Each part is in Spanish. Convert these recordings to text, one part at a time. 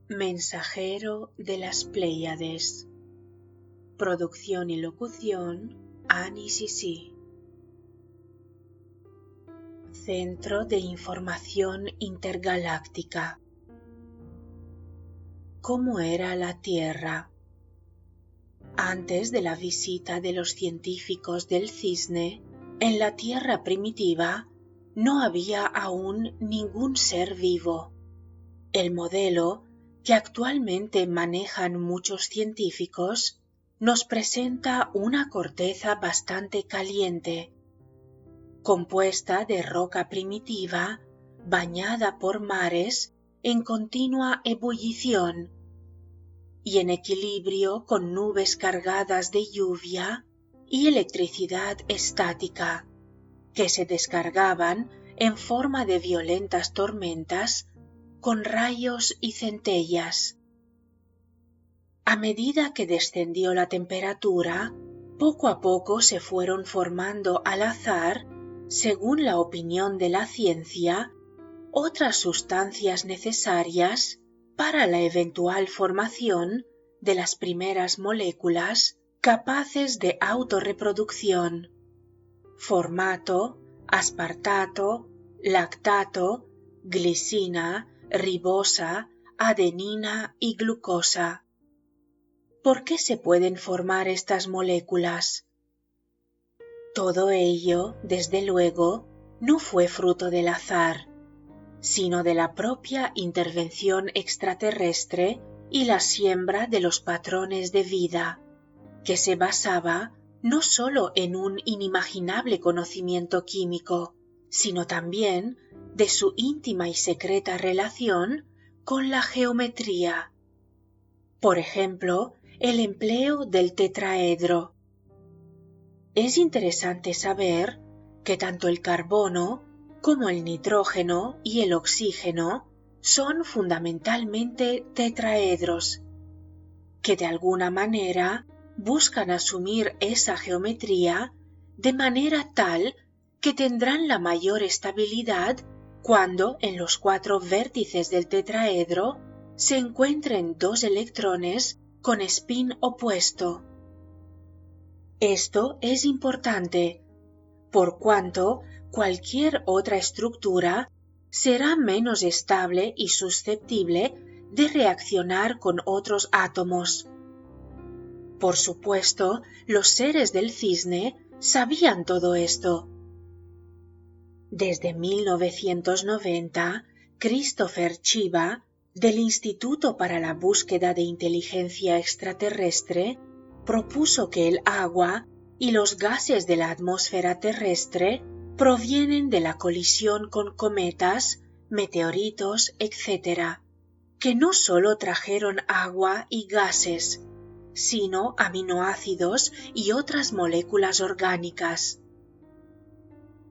Mensajero de las Pléyades. Producción y locución, Annie Sisi. Centro de Información Intergaláctica. ¿Cómo era la Tierra? Antes de la visita de los científicos del Cisne, en la Tierra primitiva no había aún ningún ser vivo. El modelo que actualmente manejan muchos científicos nos presenta una corteza bastante caliente, compuesta de roca primitiva, bañada por mares en continua ebullición y en equilibrio con nubes cargadas de lluvia y electricidad estática, que se descargaban en forma de violentas tormentas con rayos y centellas. A medida que descendió la temperatura, poco a poco se fueron formando al azar, según la opinión de la ciencia, otras sustancias necesarias para la eventual formación de las primeras moléculas capaces de autorreproducción: formato, aspartato, lactato, glicina, ribosa, adenina y glucosa. ¿Por qué se pueden formar estas moléculas? Todo ello, desde luego, no fue fruto del azar, sino de la propia intervención extraterrestre y la siembra de los patrones de vida, que se basaba no solo en un inimaginable conocimiento químico, sino también de su íntima y secreta relación con la geometría. Por ejemplo, el empleo del tetraedro. Es interesante saber que tanto el carbono como el nitrógeno y el oxígeno son fundamentalmente tetraedros, que de alguna manera buscan asumir esa geometría de manera tal que tendrán la mayor estabilidad cuando en los 4 vértices del tetraedro se encuentren 2 electrones con spin opuesto. Esto es importante, por cuanto cualquier otra estructura será menos estable y susceptible de reaccionar con otros átomos. Por supuesto, los seres del Cisne sabían todo esto. Desde 1990, Christopher Chiba, del Instituto para la Búsqueda de Inteligencia Extraterrestre, propuso que el agua y los gases de la atmósfera terrestre provienen de la colisión con cometas, meteoritos, etc., que no solo trajeron agua y gases, sino aminoácidos y otras moléculas orgánicas.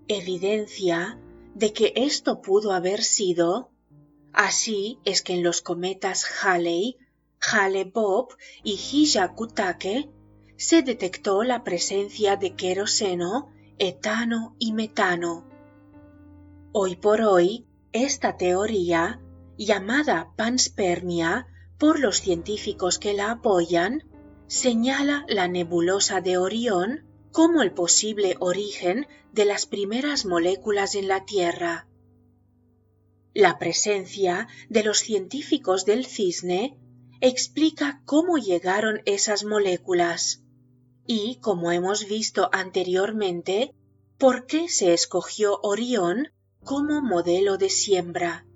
Evidencia de que esto pudo haber sido: así es que en los cometas Halley, Hale-Bopp y Hyakutake se detectó la presencia de queroseno, etano y metano. Hoy por hoy, esta teoría, llamada panspermia por los científicos que la apoyan, señala la nebulosa de Orión como el posible origen de las primeras moléculas en la Tierra. La presencia de los científicos del Cisne explica cómo llegaron esas moléculas y, como hemos visto anteriormente, por qué se escogió Orión como modelo de siembra.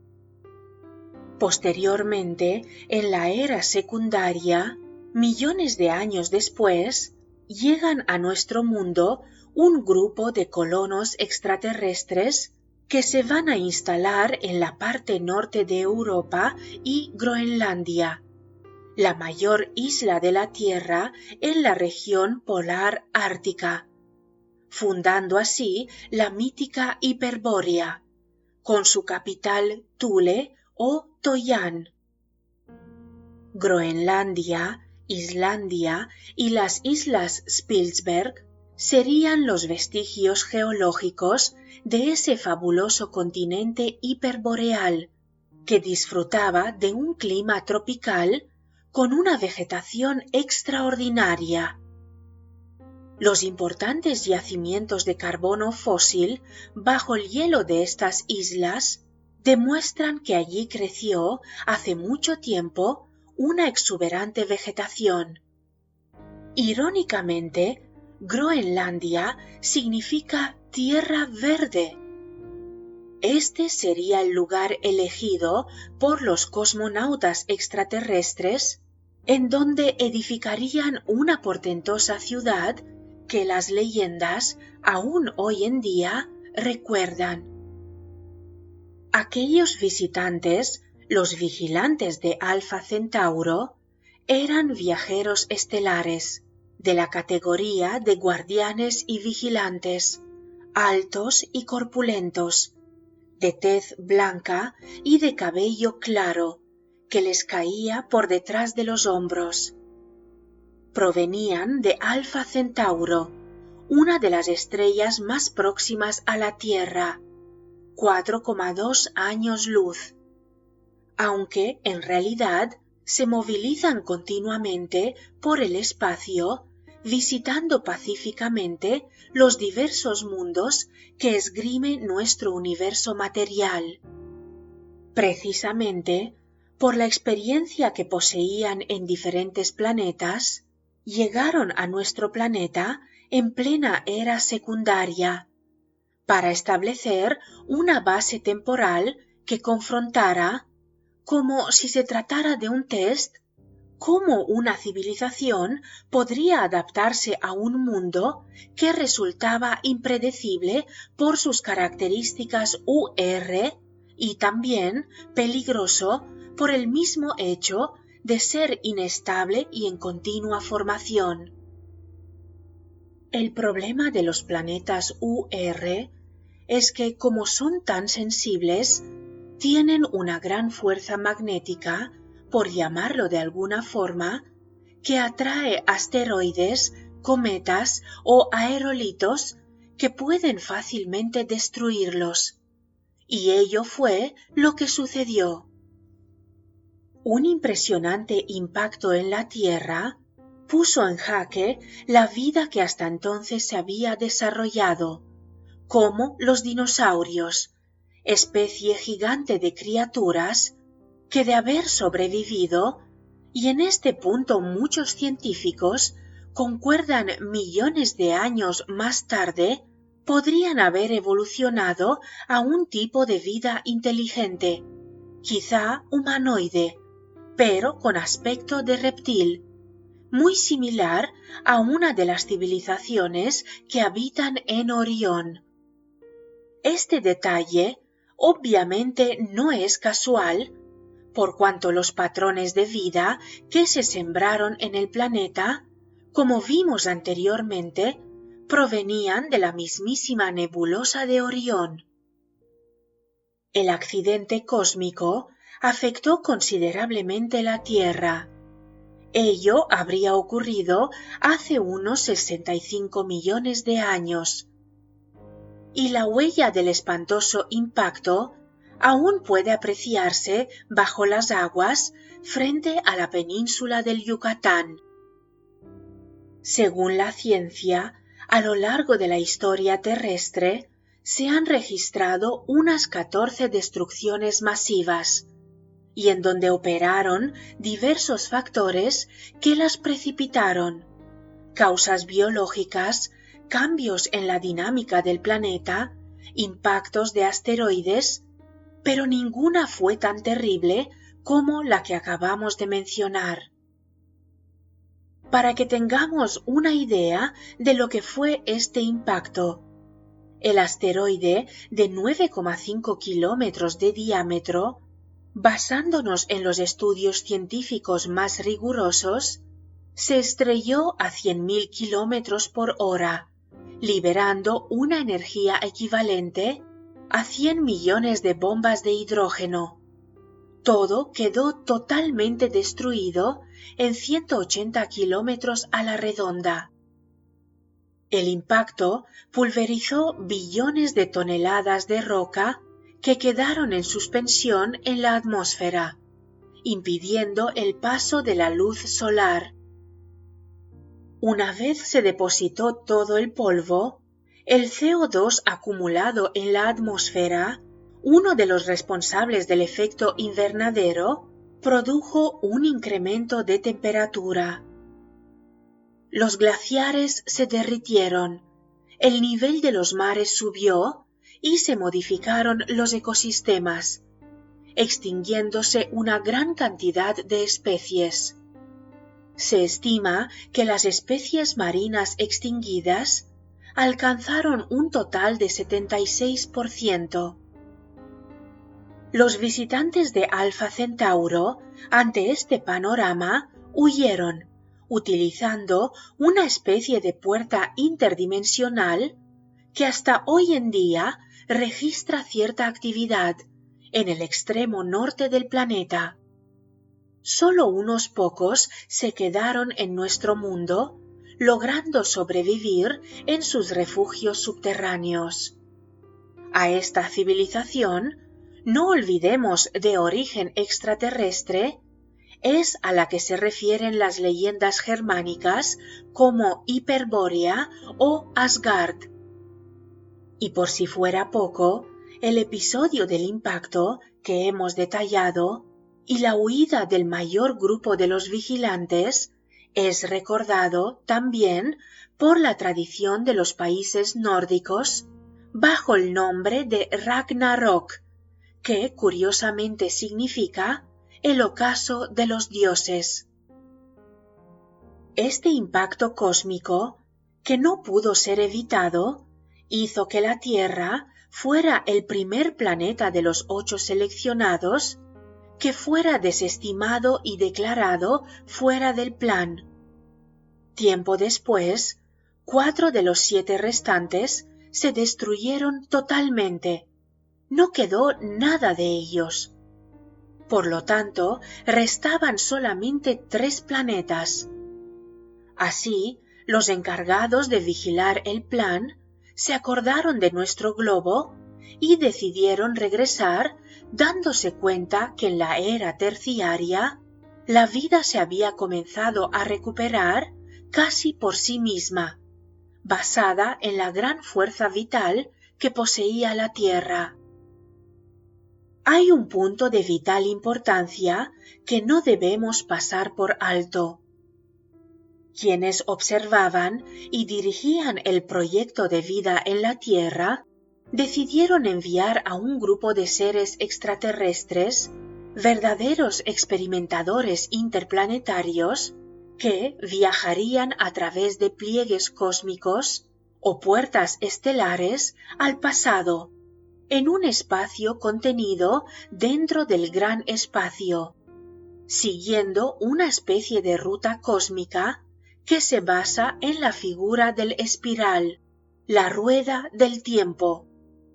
Posteriormente, en la era secundaria, millones de años después, llegan a nuestro mundo un grupo de colonos extraterrestres que se van a instalar en la parte norte de Europa y Groenlandia, la mayor isla de la Tierra en la región polar ártica, fundando así la mítica Hiperbórea, con su capital Thule o Toyán. Groenlandia, Islandia y las islas Spitsberg serían los vestigios geológicos de ese fabuloso continente hiperboreal que disfrutaba de un clima tropical con una vegetación extraordinaria. Los importantes yacimientos de carbono fósil bajo el hielo de estas islas demuestran que allí creció hace mucho tiempo una exuberante vegetación. Irónicamente, Groenlandia significa tierra verde. Este sería el lugar elegido por los cosmonautas extraterrestres en donde edificarían una portentosa ciudad que las leyendas aún hoy en día recuerdan. Aquellos visitantes, los vigilantes de Alpha Centauro, eran viajeros estelares, de la categoría de guardianes y vigilantes, altos y corpulentos, de tez blanca y de cabello claro, que les caía por detrás de los hombros. Provenían de Alpha Centauro, una de las estrellas más próximas a la Tierra, 4,2 años luz, aunque en realidad se movilizan continuamente por el espacio, visitando pacíficamente los diversos mundos que esgrime nuestro universo material. Precisamente por la experiencia que poseían en diferentes planetas, llegaron a nuestro planeta en plena era secundaria, para establecer una base temporal que confrontara, como si se tratara de un test, cómo una civilización podría adaptarse a un mundo que resultaba impredecible por sus características UR y también peligroso por el mismo hecho de ser inestable y en continua formación. El problema de los planetas UR es que, como son tan sensibles, tienen una gran fuerza magnética, por llamarlo de alguna forma, que atrae asteroides, cometas o aerolitos que pueden fácilmente destruirlos. Y ello fue lo que sucedió. Un impresionante impacto en la Tierra puso en jaque la vida que hasta entonces se había desarrollado, como los dinosaurios, especie gigante de criaturas que de haber sobrevivido, y en este punto muchos científicos concuerdan millones de años más tarde, podrían haber evolucionado a un tipo de vida inteligente, quizá humanoide, pero con aspecto de reptil, muy similar a una de las civilizaciones que habitan en Orión. Este detalle obviamente no es casual, por cuanto los patrones de vida que se sembraron en el planeta, como vimos anteriormente, provenían de la mismísima nebulosa de Orión. El accidente cósmico afectó considerablemente la Tierra. Ello habría ocurrido hace unos 65 millones de años. Y la huella del espantoso impacto aún puede apreciarse bajo las aguas frente a la península del Yucatán. Según la ciencia, a lo largo de la historia terrestre se han registrado unas 14 destrucciones masivas, y en donde operaron diversos factores que las precipitaron, causas biológicas, cambios en la dinámica del planeta, impactos de asteroides, pero ninguna fue tan terrible como la que acabamos de mencionar. Para que tengamos una idea de lo que fue este impacto, el asteroide de 9,5 kilómetros de diámetro, basándonos en los estudios científicos más rigurosos, se estrelló a 100.000 kilómetros por hora, liberando una energía equivalente a 100 millones de bombas de hidrógeno. Todo quedó totalmente destruido en 180 kilómetros a la redonda. El impacto pulverizó billones de toneladas de roca que quedaron en suspensión en la atmósfera, impidiendo el paso de la luz solar. Una vez se depositó todo el polvo, el CO2 acumulado en la atmósfera, uno de los responsables del efecto invernadero, produjo un incremento de temperatura. Los glaciares se derritieron, el nivel de los mares subió y se modificaron los ecosistemas, extinguiéndose una gran cantidad de especies. Se estima que las especies marinas extinguidas alcanzaron un total de 76%. Los visitantes de Alfa Centauro, ante este panorama, huyeron, utilizando una especie de puerta interdimensional que hasta hoy en día registra cierta actividad en el extremo norte del planeta. Solo unos pocos se quedaron en nuestro mundo, logrando sobrevivir en sus refugios subterráneos. A esta civilización, no olvidemos de origen extraterrestre, es a la que se refieren las leyendas germánicas como Hiperbórea o Asgard. Y por si fuera poco, el episodio del impacto que hemos detallado y la huida del mayor grupo de los vigilantes es recordado también por la tradición de los países nórdicos bajo el nombre de Ragnarok, que curiosamente significa el ocaso de los dioses. Este impacto cósmico, que no pudo ser evitado, hizo que la Tierra fuera el primer planeta de los 8 seleccionados que fuera desestimado y declarado fuera del plan. Tiempo después, 4 de los 7 restantes se destruyeron totalmente. No quedó nada de ellos. Por lo tanto, restaban solamente 3 planetas. Así, los encargados de vigilar el plan se acordaron de nuestro globo y decidieron regresar, dándose cuenta que en la era terciaria la vida se había comenzado a recuperar casi por sí misma, basada en la gran fuerza vital que poseía la Tierra. Hay un punto de vital importancia que no debemos pasar por alto. Quienes observaban y dirigían el proyecto de vida en la Tierra decidieron enviar a un grupo de seres extraterrestres, verdaderos experimentadores interplanetarios, que viajarían a través de pliegues cósmicos o puertas estelares al pasado, en un espacio contenido dentro del gran espacio, siguiendo una especie de ruta cósmica que se basa en la figura del espiral, la rueda del tiempo,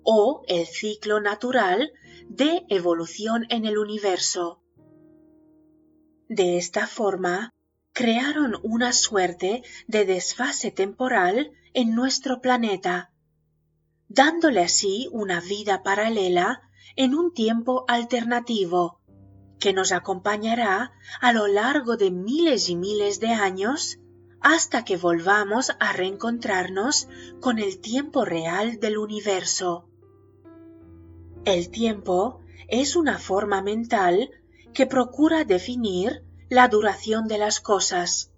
o el ciclo natural de evolución en el universo. De esta forma, crearon una suerte de desfase temporal en nuestro planeta, dándole así una vida paralela en un tiempo alternativo, que nos acompañará a lo largo de miles y miles de años hasta que volvamos a reencontrarnos con el tiempo real del universo. El tiempo es una forma mental que procura definir la duración de las cosas,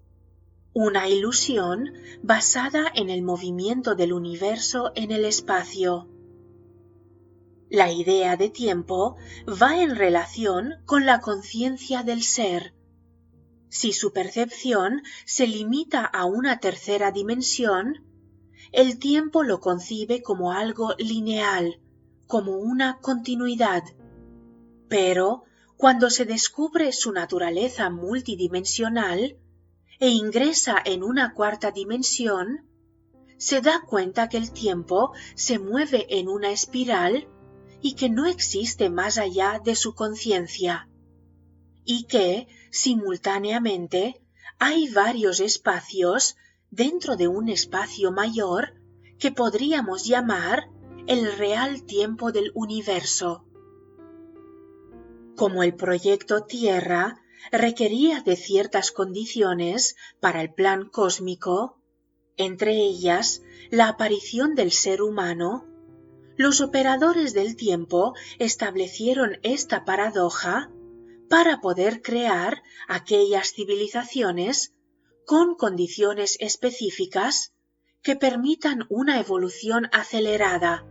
una ilusión basada en el movimiento del universo en el espacio. La idea de tiempo va en relación con la conciencia del ser. Si su percepción se limita a una tercera dimensión, el tiempo lo concibe como algo lineal, como una continuidad. Pero cuando se descubre su naturaleza multidimensional e ingresa en una cuarta dimensión, se da cuenta que el tiempo se mueve en una espiral y que no existe más allá de su conciencia, y que, simultáneamente, hay varios espacios dentro de un espacio mayor que podríamos llamar el real tiempo del universo. Como el proyecto Tierra requería de ciertas condiciones para el plan cósmico, entre ellas la aparición del ser humano, los operadores del tiempo establecieron esta paradoja para poder crear aquellas civilizaciones con condiciones específicas que permitan una evolución acelerada,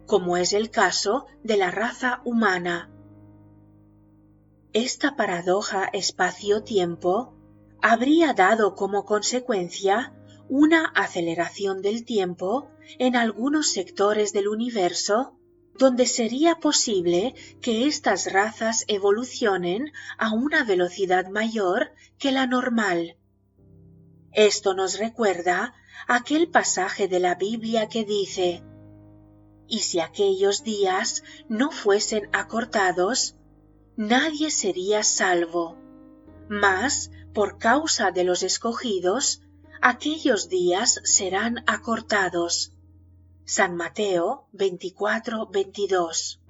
como es el caso de la raza humana. Esta paradoja espacio-tiempo habría dado como consecuencia una aceleración del tiempo en algunos sectores del universo donde sería posible que estas razas evolucionen a una velocidad mayor que la normal. Esto nos recuerda aquel pasaje de la Biblia que dice: «Y si aquellos días no fuesen acortados, nadie sería salvo, mas por causa de los escogidos, aquellos días serán acortados». San Mateo 24:22.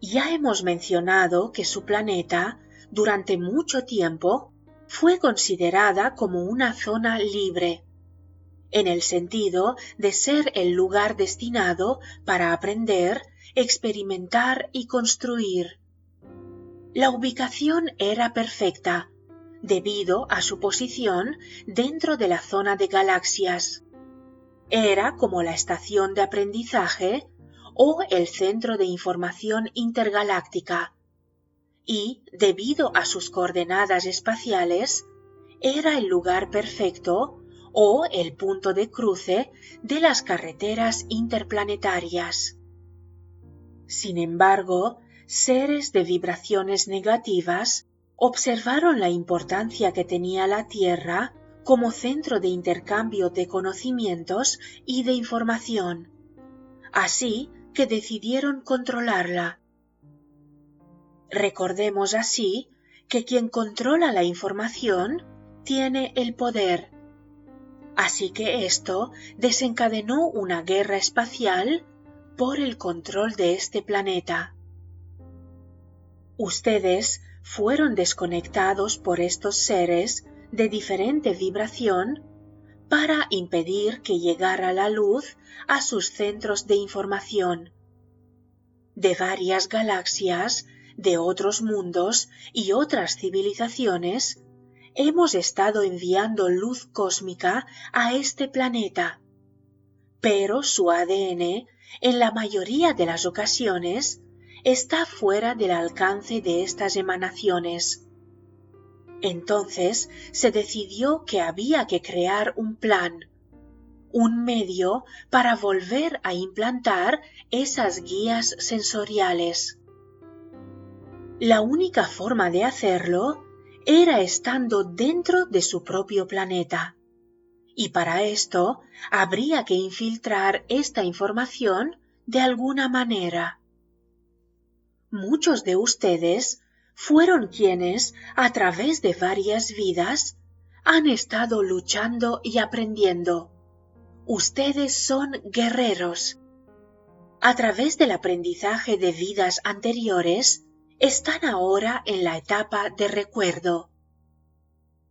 Ya hemos mencionado que su planeta, durante mucho tiempo, fue considerada como una zona libre, en el sentido de ser el lugar destinado para aprender, experimentar y construir. La ubicación era perfecta, debido a su posición dentro de la zona de galaxias. Era como la estación de aprendizaje o el centro de información intergaláctica, y, debido a sus coordenadas espaciales, era el lugar perfecto o el punto de cruce de las carreteras interplanetarias. Sin embargo, seres de vibraciones negativas observaron la importancia que tenía la Tierra como centro de intercambio de conocimientos y de información, así que decidieron controlarla. Recordemos así que quien controla la información tiene el poder. Así que esto desencadenó una guerra espacial por el control de este planeta. Ustedes fueron desconectados por estos seres de diferente vibración para impedir que llegara la luz a sus centros de información. De varias galaxias, de otros mundos y otras civilizaciones, hemos estado enviando luz cósmica a este planeta, pero su ADN, en la mayoría de las ocasiones, está fuera del alcance de estas emanaciones. Entonces se decidió que había que crear un plan, un medio para volver a implantar esas guías sensoriales. La única forma de hacerlo era estando dentro de su propio planeta, y para esto habría que infiltrar esta información de alguna manera. Muchos de ustedes fueron quienes, a través de varias vidas, han estado luchando y aprendiendo. Ustedes son guerreros. A través del aprendizaje de vidas anteriores, están ahora en la etapa de recuerdo.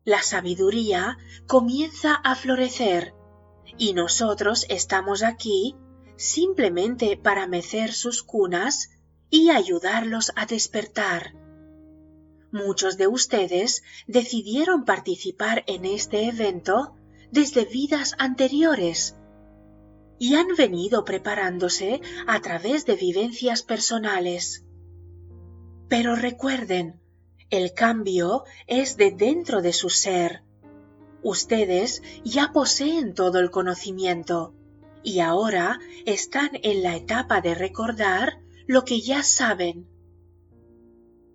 La sabiduría comienza a florecer y nosotros estamos aquí simplemente para mecer sus cunas y ayudarlos a despertar. Muchos de ustedes decidieron participar en este evento desde vidas anteriores y han venido preparándose a través de vivencias personales. Pero recuerden, el cambio es de dentro de su ser. Ustedes ya poseen todo el conocimiento y ahora están en la etapa de recordar lo que ya saben.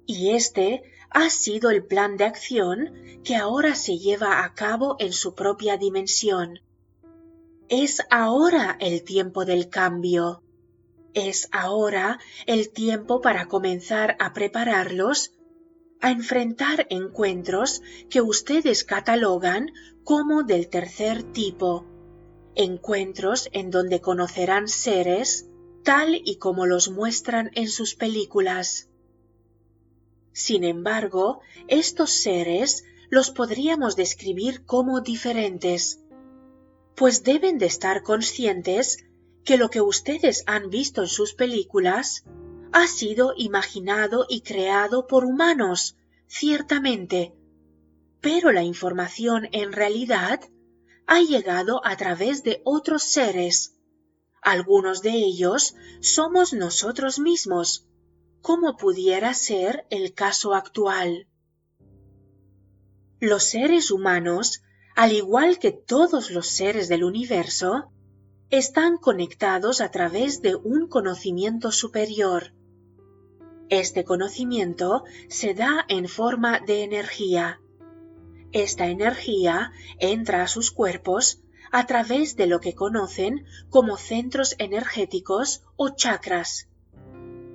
Y este ha sido el plan de acción que ahora se lleva a cabo en su propia dimensión. Es ahora el tiempo del cambio. Es ahora el tiempo para comenzar a prepararlos a enfrentar encuentros que ustedes catalogan como del tercer tipo, encuentros en donde conocerán seres tal y como los muestran en sus películas. Sin embargo, estos seres los podríamos describir como diferentes, pues deben de estar conscientes que lo que ustedes han visto en sus películas ha sido imaginado y creado por humanos, ciertamente, pero la información en realidad ha llegado a través de otros seres. Algunos de ellos somos nosotros mismos, como pudiera ser el caso actual. Los seres humanos, al igual que todos los seres del universo, están conectados a través de un conocimiento superior. Este conocimiento se da en forma de energía. Esta energía entra a sus cuerpos a través de lo que conocen como centros energéticos o chakras.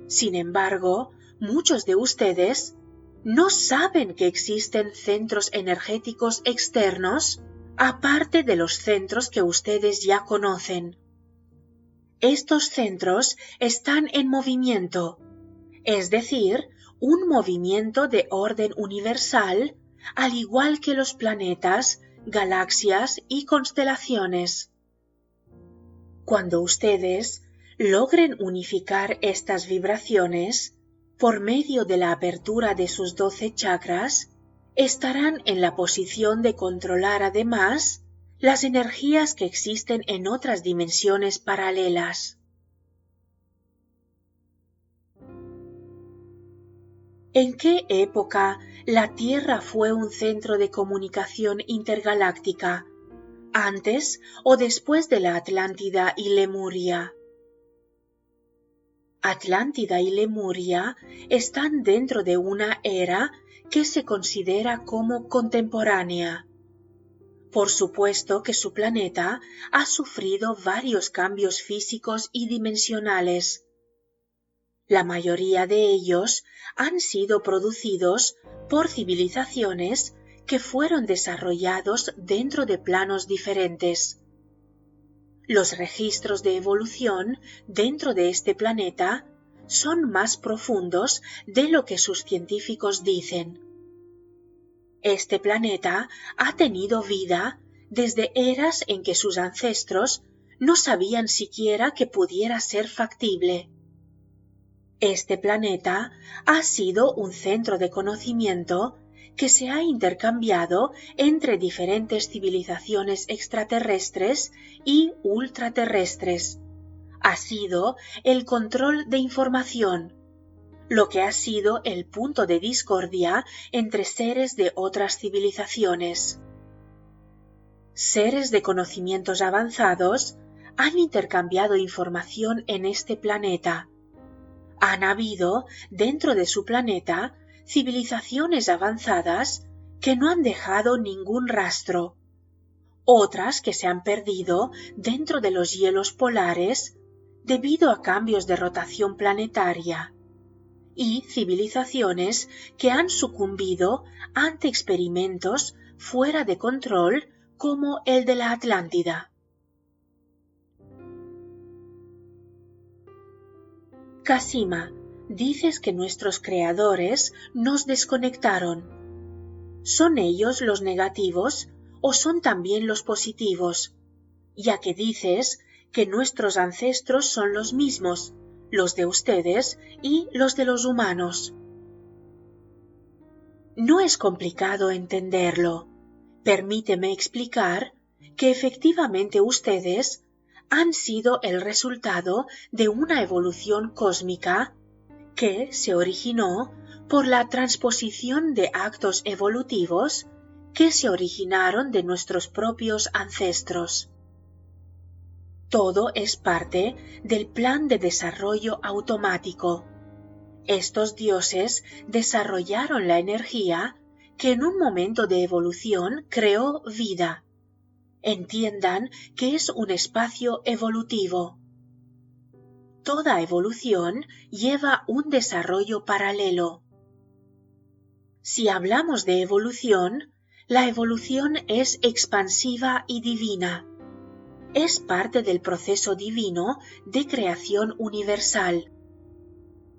Sin embargo, muchos de ustedes no saben que existen centros energéticos externos aparte de los centros que ustedes ya conocen. Estos centros están en movimiento, es decir, un movimiento de orden universal, al igual que los planetas, galaxias y constelaciones. Cuando ustedes logren unificar estas vibraciones por medio de la apertura de sus 12 chakras, estarán en la posición de controlar además las energías que existen en otras dimensiones paralelas. ¿En qué época la Tierra fue un centro de comunicación intergaláctica? ¿Antes o después de la Atlántida y Lemuria? Atlántida y Lemuria están dentro de una era que se considera como contemporánea. Por supuesto que su planeta ha sufrido varios cambios físicos y dimensionales. La mayoría de ellos han sido producidos por civilizaciones que fueron desarrollados dentro de planos diferentes. Los registros de evolución dentro de este planeta son más profundos de lo que sus científicos dicen. Este planeta ha tenido vida desde eras en que sus ancestros no sabían siquiera que pudiera ser factible. Este planeta ha sido un centro de conocimiento que se ha intercambiado entre diferentes civilizaciones extraterrestres y ultraterrestres. Ha sido el control de información, lo que ha sido el punto de discordia entre seres de otras civilizaciones. Seres de conocimientos avanzados han intercambiado información en este planeta. Han habido, dentro de su planeta, civilizaciones avanzadas que no han dejado ningún rastro, otras que se han perdido dentro de los hielos polares debido a cambios de rotación planetaria, y civilizaciones que han sucumbido ante experimentos fuera de control como el de la Atlántida. Casima, dices que nuestros creadores nos desconectaron. ¿Son ellos los negativos o son también los positivos? Ya que dices que nuestros ancestros son los mismos, los de ustedes y los de los humanos. No es complicado entenderlo. Permíteme explicar que efectivamente ustedes han sido el resultado de una evolución cósmica que se originó por la transposición de actos evolutivos que se originaron de nuestros propios ancestros. Todo es parte del plan de desarrollo automático. Estos dioses desarrollaron la energía que en un momento de evolución creó vida. Entiendan que es un espacio evolutivo. Toda evolución lleva un desarrollo paralelo. Si hablamos de evolución, la evolución es expansiva y divina. es parte del proceso divino de creación universal.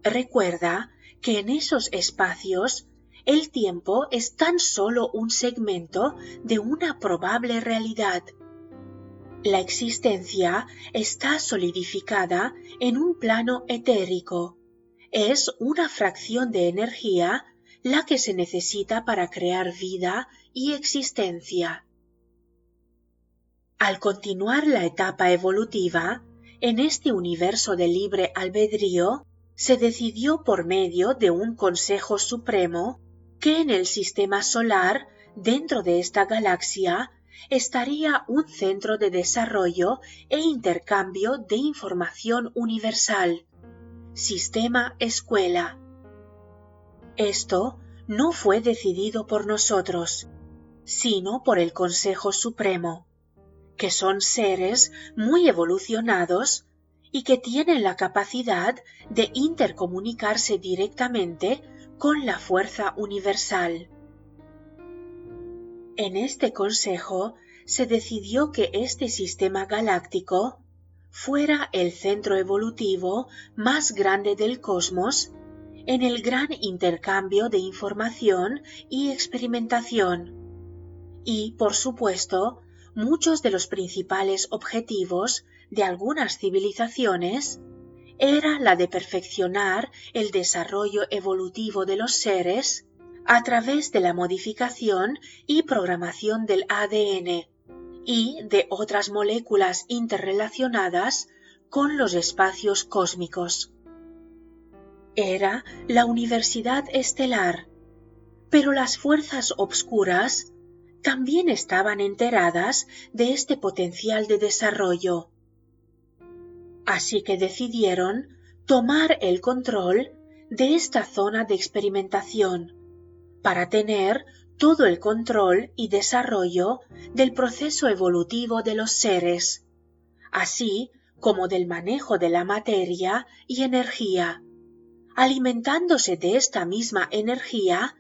Recuerda que en esos espacios el tiempo es tan solo un segmento de una probable realidad. La existencia está solidificada en un plano etérico. Es una fracción de energía la que se necesita para crear vida y existencia. Al continuar la etapa evolutiva, en este universo de libre albedrío, se decidió por medio de un Consejo Supremo que en el sistema solar, dentro de esta galaxia, estaría un centro de desarrollo e intercambio de información universal, sistema escuela. Esto no fue decidido por nosotros, sino por el Consejo Supremo, que son seres muy evolucionados y que tienen la capacidad de intercomunicarse directamente con la fuerza universal. En este consejo se decidió que este sistema galáctico fuera el centro evolutivo más grande del cosmos en el gran intercambio de información y experimentación. Y, por supuesto, muchos de los principales objetivos de algunas civilizaciones era la de perfeccionar el desarrollo evolutivo de los seres a través de la modificación y programación del ADN y de otras moléculas interrelacionadas con los espacios cósmicos. Era la Universidad Estelar, pero las fuerzas obscuras también estaban enteradas de este potencial de desarrollo. Así que decidieron tomar el control de esta zona de experimentación para tener todo el control y desarrollo del proceso evolutivo de los seres, así como del manejo de la materia y energía, alimentándose de esta misma energía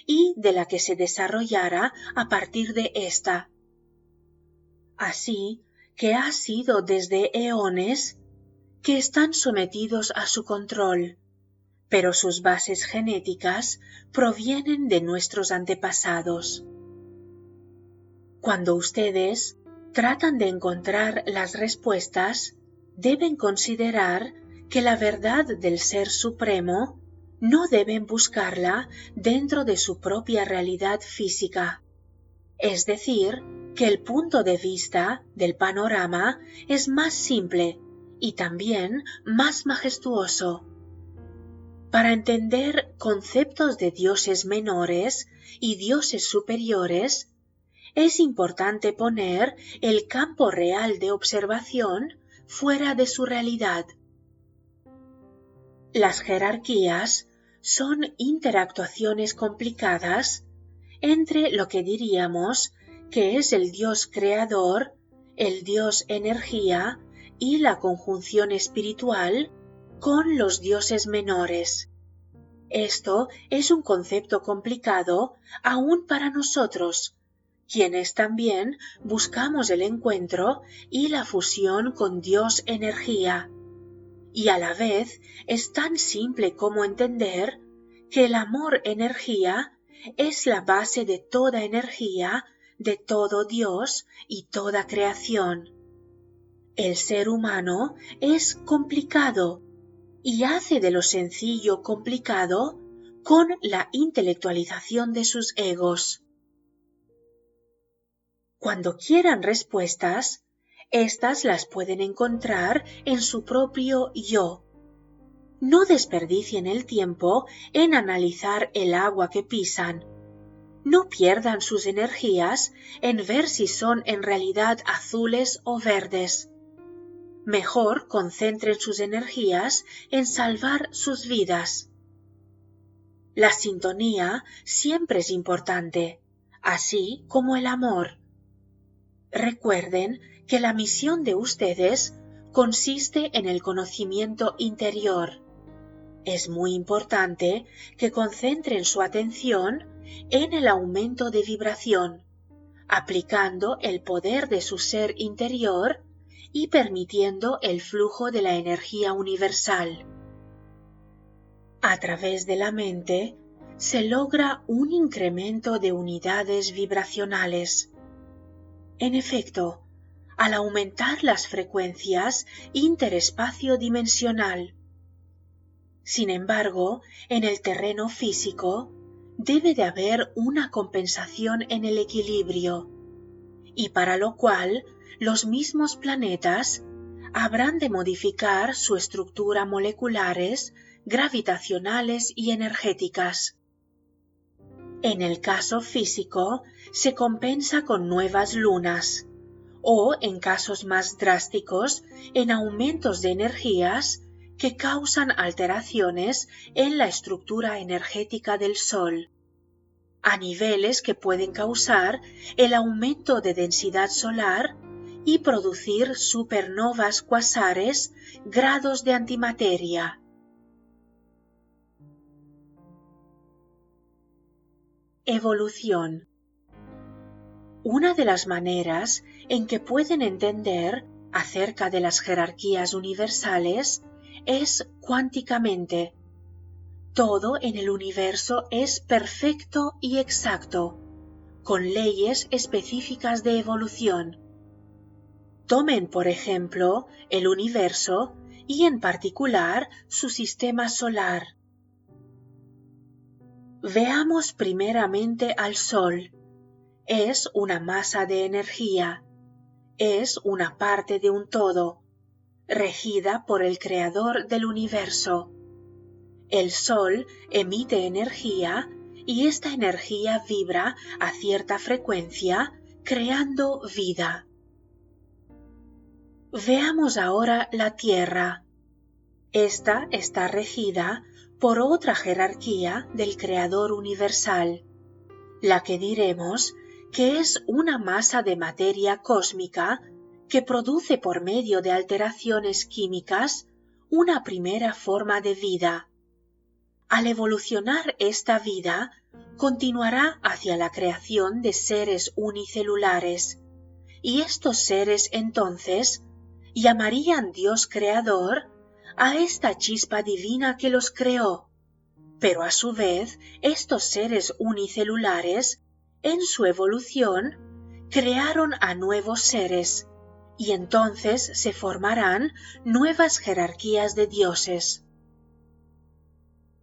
y de la que se desarrollara a partir de ésta. Así que ha sido desde eones que están sometidos a su control, pero sus bases genéticas provienen de nuestros antepasados. Cuando ustedes tratan de encontrar las respuestas, deben considerar que la verdad del Ser Supremo no deben buscarla dentro de su propia realidad física. Es decir, que el punto de vista del panorama es más simple y también más majestuoso. Para entender conceptos de dioses menores y dioses superiores, es importante poner el campo real de observación fuera de su realidad. Las jerarquías son interactuaciones complicadas entre lo que diríamos que es el Dios creador, el Dios energía y la conjunción espiritual con los dioses menores. Esto es un concepto complicado aún para nosotros, quienes también buscamos el encuentro y la fusión con Dios energía. Y a la vez es tan simple como entender que el amor energía es la base de toda energía, de todo Dios y toda creación. El ser humano es complicado y hace de lo sencillo complicado con la intelectualización de sus egos. Cuando quieran respuestas, estas las pueden encontrar en su propio yo. No desperdicien el tiempo en analizar el agua que pisan. No pierdan sus energías en ver si son en realidad azules o verdes. Mejor concentren sus energías en salvar sus vidas. La sintonía siempre es importante, así como el amor. Recuerden que la misión de ustedes consiste en el conocimiento interior. Es muy importante que concentren su atención en el aumento de vibración, aplicando el poder de su ser interior y permitiendo el flujo de la energía universal. A través de la mente se logra un incremento de unidades vibracionales. En efecto, al aumentar las frecuencias interespacio-dimensional. Sin embargo, en el terreno físico debe de haber una compensación en el equilibrio, y para lo cual los mismos planetas habrán de modificar su estructura moleculares, gravitacionales y energéticas. En el caso físico, se compensa con nuevas lunas, o, en casos más drásticos, en aumentos de energías que causan alteraciones en la estructura energética del Sol, a niveles que pueden causar el aumento de densidad solar y producir supernovas cuasares, grados de antimateria. Evolución. Una de las maneras en que pueden entender acerca de las jerarquías universales es cuánticamente. Todo en el universo es perfecto y exacto, con leyes específicas de evolución. Tomen, por ejemplo, el universo y en particular su sistema solar. Veamos primeramente al Sol. Es una masa de energía, es una parte de un todo, regida por el Creador del universo. El Sol emite energía y esta energía vibra a cierta frecuencia, creando vida. Veamos ahora la Tierra. Esta está regida por otra jerarquía del Creador universal, la que diremos que es una masa de materia cósmica que produce por medio de alteraciones químicas una primera forma de vida. Al evolucionar esta vida, continuará hacia la creación de seres unicelulares, y estos seres entonces llamarían Dios Creador a esta chispa divina que los creó, pero a su vez estos seres unicelulares, en su evolución, crearon a nuevos seres, y entonces se formarán nuevas jerarquías de dioses.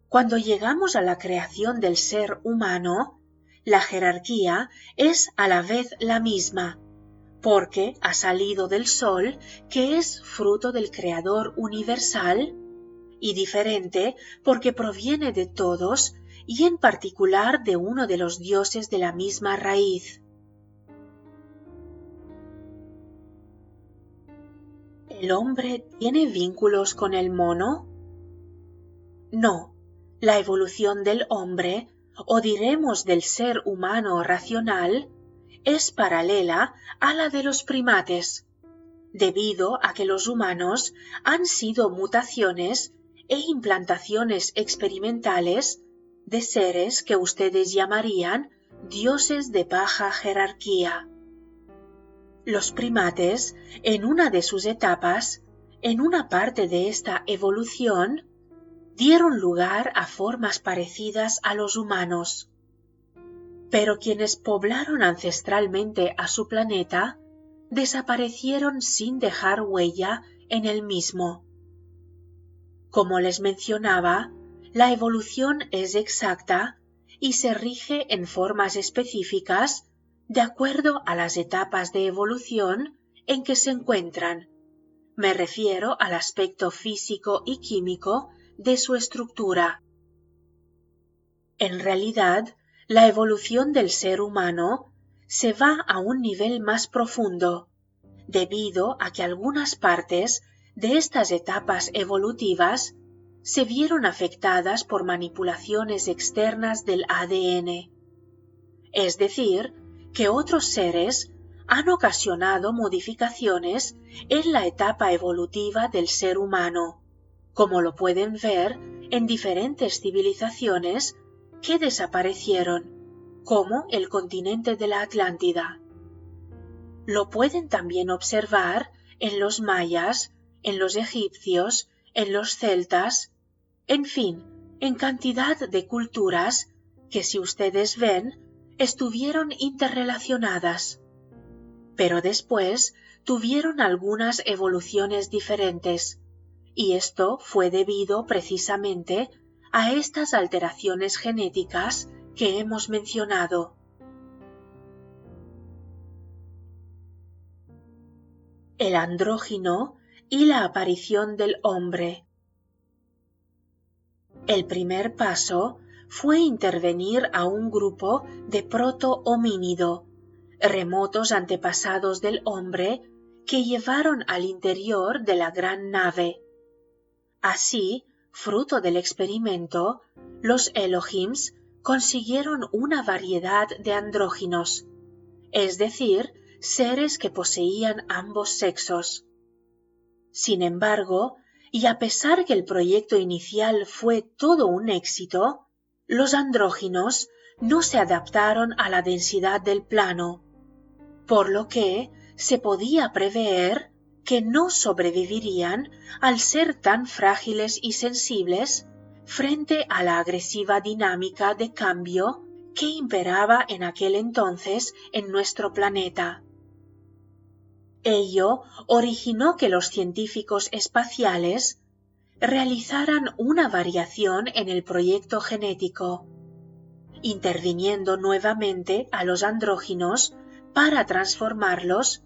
Cuando llegamos a la creación del ser humano, la jerarquía es a la vez la misma, porque ha salido del Sol, que es fruto del Creador universal, y diferente porque proviene de todos y en particular de uno de los dioses de la misma raíz. ¿El hombre tiene vínculos con el mono? No. La evolución del hombre, o diremos del ser humano racional, es paralela a la de los primates, debido a que los humanos han sido mutaciones e implantaciones experimentales de seres que ustedes llamarían dioses de baja jerarquía. Los primates, en una de sus etapas, en una parte de esta evolución, dieron lugar a formas parecidas a los humanos. Pero quienes poblaron ancestralmente a su planeta desaparecieron sin dejar huella en el mismo. Como les mencionaba, la evolución es exacta y se rige en formas específicas de acuerdo a las etapas de evolución en que se encuentran. Me refiero al aspecto físico y químico de su estructura. En realidad, la evolución del ser humano se va a un nivel más profundo, debido a que algunas partes de estas etapas evolutivas se vieron afectadas por manipulaciones externas del ADN. Es decir, que otros seres han ocasionado modificaciones en la etapa evolutiva del ser humano, como lo pueden ver en diferentes civilizaciones que desaparecieron, como el continente de la Atlántida. Lo pueden también observar en los mayas, en los egipcios, en los celtas, en fin, en cantidad de culturas que, si ustedes ven, estuvieron interrelacionadas. Pero después tuvieron algunas evoluciones diferentes, y esto fue debido precisamente a estas alteraciones genéticas que hemos mencionado. El andrógino y la aparición del hombre. El primer paso fue intervenir a un grupo de proto-homínido, remotos antepasados del hombre que llevaron al interior de la gran nave. Así, fruto del experimento, los Elohims consiguieron una variedad de andróginos, es decir, seres que poseían ambos sexos. Sin embargo, y a pesar que el proyecto inicial fue todo un éxito, los andróginos no se adaptaron a la densidad del plano, por lo que se podía prever que no sobrevivirían al ser tan frágiles y sensibles frente a la agresiva dinámica de cambio que imperaba en aquel entonces en nuestro planeta. Ello originó que los científicos espaciales realizaran una variación en el proyecto genético, interviniendo nuevamente a los andróginos para transformarlos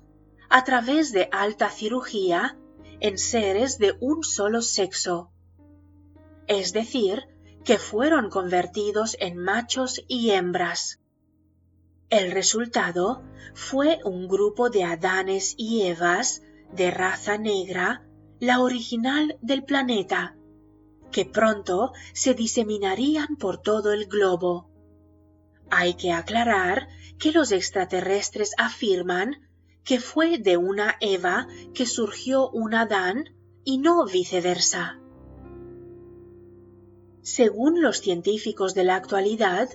a través de alta cirugía en seres de un solo sexo, es decir, que fueron convertidos en machos y hembras. El resultado fue un grupo de Adanes y Evas de raza negra, la original del planeta, que pronto se diseminarían por todo el globo. Hay que aclarar que los extraterrestres afirman que fue de una Eva que surgió un Adán y no viceversa. Según los científicos de la actualidad,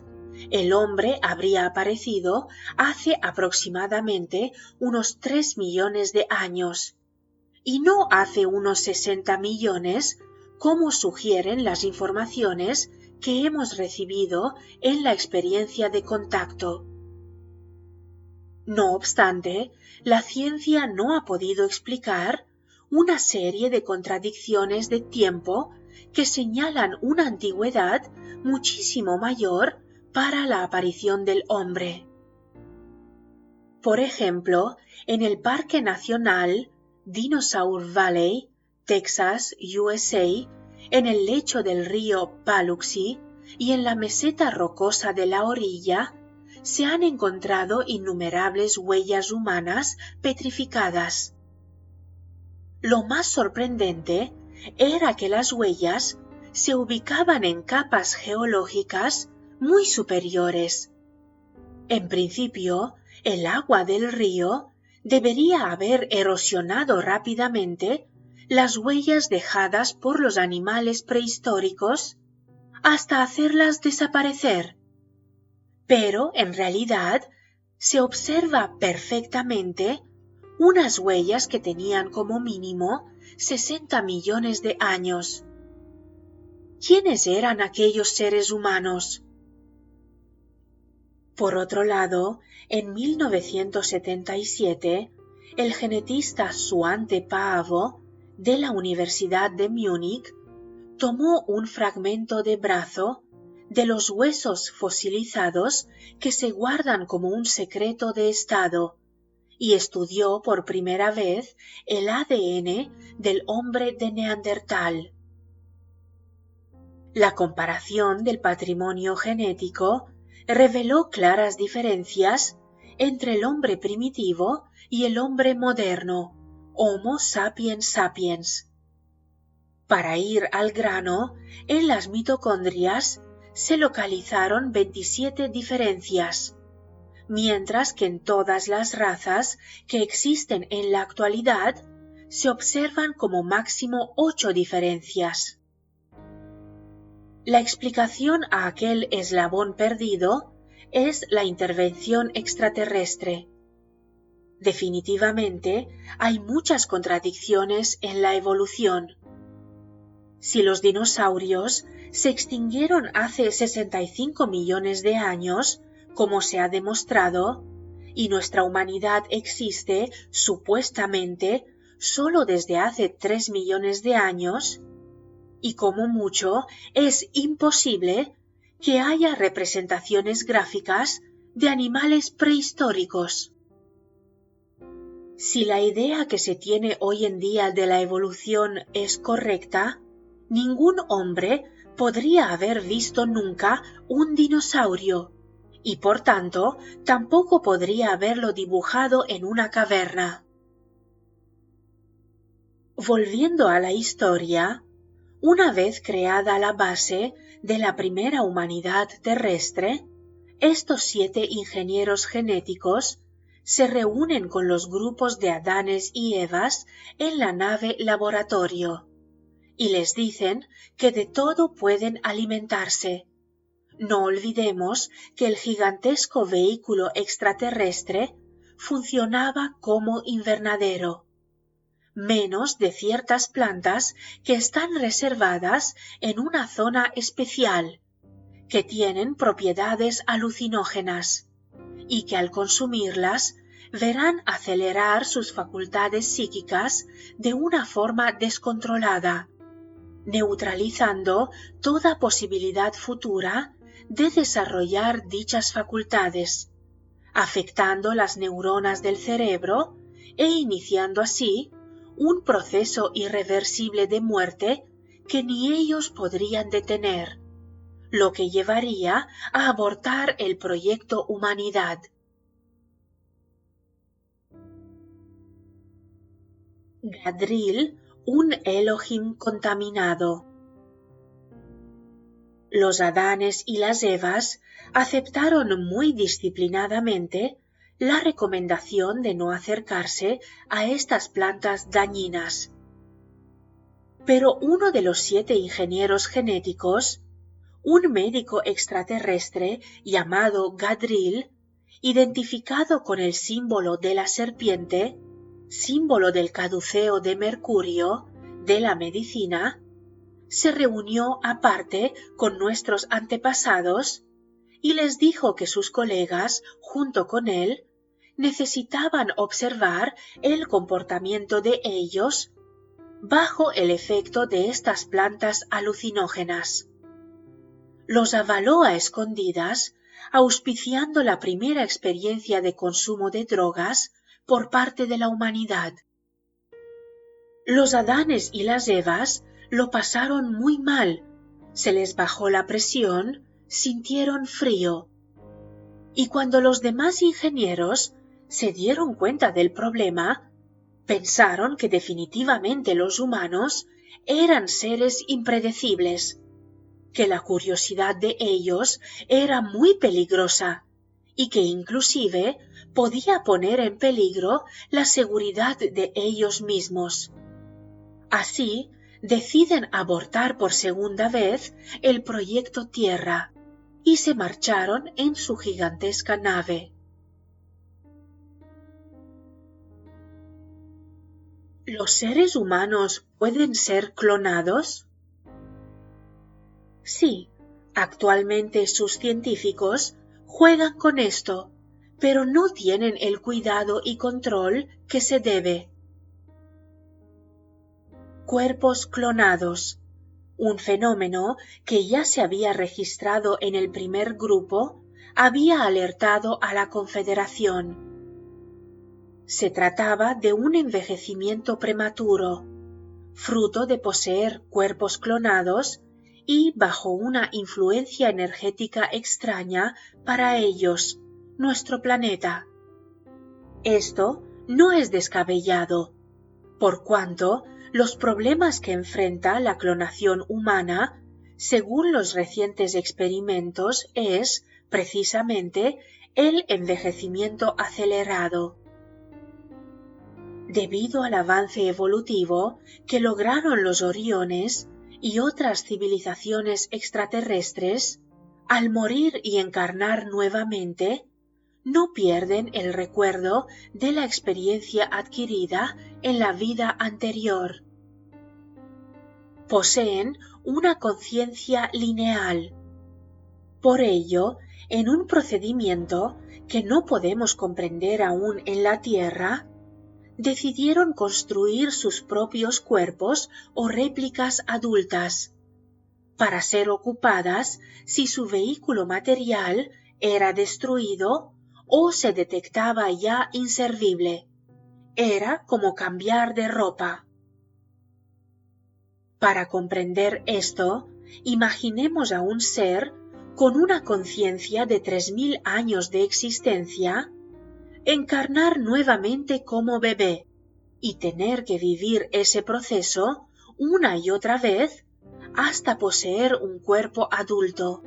el hombre habría aparecido hace aproximadamente unos 3 millones de años, y no hace unos 60 millones, como sugieren las informaciones que hemos recibido en la experiencia de contacto. No obstante, la ciencia no ha podido explicar una serie de contradicciones de tiempo que señalan una antigüedad muchísimo mayor para la aparición del hombre. Por ejemplo, en el Parque Nacional Dinosaur Valley, Texas, USA, en el lecho del río Paluxy y en la meseta rocosa de la orilla, se han encontrado innumerables huellas humanas petrificadas. Lo más sorprendente era que las huellas se ubicaban en capas geológicas muy superiores. En principio, el agua del río debería haber erosionado rápidamente las huellas dejadas por los animales prehistóricos hasta hacerlas desaparecer. Pero, en realidad, se observa perfectamente unas huellas que tenían como mínimo 60 millones de años. ¿Quiénes eran aquellos seres humanos? Por otro lado, en 1977, el genetista Svante Paavo, de la Universidad de Múnich, tomó un fragmento de brazo de los huesos fosilizados que se guardan como un secreto de Estado y estudió por primera vez el ADN del hombre de Neandertal. La comparación del patrimonio genético reveló claras diferencias entre el hombre primitivo y el hombre moderno, Homo sapiens sapiens. Para ir al grano, en las mitocondrias se localizaron 27 diferencias, mientras que en todas las razas que existen en la actualidad se observan como máximo 8 diferencias. La explicación a aquel eslabón perdido es la intervención extraterrestre. Definitivamente, hay muchas contradicciones en la evolución. Si los dinosaurios se extinguieron hace 65 millones de años, como se ha demostrado, y nuestra humanidad existe, supuestamente, solo desde hace 3 millones de años, y como mucho es imposible que haya representaciones gráficas de animales prehistóricos. Si la idea que se tiene hoy en día de la evolución es correcta, ningún hombre podría haber visto nunca un dinosaurio, y por tanto tampoco podría haberlo dibujado en una caverna. Volviendo a la historia, una vez creada la base de la primera humanidad terrestre, estos 7 ingenieros genéticos se reúnen con los grupos de Adanes y Evas en la nave laboratorio y les dicen que de todo pueden alimentarse. No olvidemos que el gigantesco vehículo extraterrestre funcionaba como invernadero, menos de ciertas plantas que están reservadas en una zona especial, que tienen propiedades alucinógenas y que al consumirlas verán acelerar sus facultades psíquicas de una forma descontrolada, neutralizando toda posibilidad futura de desarrollar dichas facultades, afectando las neuronas del cerebro e iniciando así un proceso irreversible de muerte que ni ellos podrían detener, lo que llevaría a abortar el proyecto Humanidad. Gadril, un Elohim contaminado. Los Adanes y las Evas aceptaron muy disciplinadamente la recomendación de no acercarse a estas plantas dañinas. Pero uno de los 7 ingenieros genéticos, un médico extraterrestre llamado Gadril, identificado con el símbolo de la serpiente, símbolo del caduceo de Mercurio, de la medicina, se reunió aparte con nuestros antepasados y les dijo que sus colegas, junto con él, necesitaban observar el comportamiento de ellos bajo el efecto de estas plantas alucinógenas. Los avaló a escondidas, auspiciando la primera experiencia de consumo de drogas por parte de la humanidad. Los Adanes y las Evas lo pasaron muy mal, se les bajó la presión, sintieron frío. Y cuando los demás ingenieros se dieron cuenta del problema, pensaron que definitivamente los humanos eran seres impredecibles, que la curiosidad de ellos era muy peligrosa y que inclusive podía poner en peligro la seguridad de ellos mismos. Así, deciden abortar por segunda vez el proyecto Tierra y se marcharon en su gigantesca nave. ¿Los seres humanos pueden ser clonados? Sí, actualmente sus científicos juegan con esto, pero no tienen el cuidado y control que se debe. Cuerpos clonados, un fenómeno que ya se había registrado en el primer grupo, había alertado a la Confederación. Se trataba de un envejecimiento prematuro, fruto de poseer cuerpos clonados y bajo una influencia energética extraña para ellos, nuestro planeta. Esto no es descabellado, por cuanto los problemas que enfrenta la clonación humana, según los recientes experimentos, es, precisamente, el envejecimiento acelerado. Debido al avance evolutivo que lograron los Oriones y otras civilizaciones extraterrestres, al morir y encarnar nuevamente, no pierden el recuerdo de la experiencia adquirida en la vida anterior. Poseen una conciencia lineal. Por ello, en un procedimiento que no podemos comprender aún en la Tierra, decidieron construir sus propios cuerpos o réplicas adultas, para ser ocupadas si su vehículo material era destruido o se detectaba ya inservible. Era como cambiar de ropa. Para comprender esto, imaginemos a un ser con una conciencia de 3000 años de existencia encarnar nuevamente como bebé y tener que vivir ese proceso una y otra vez hasta poseer un cuerpo adulto.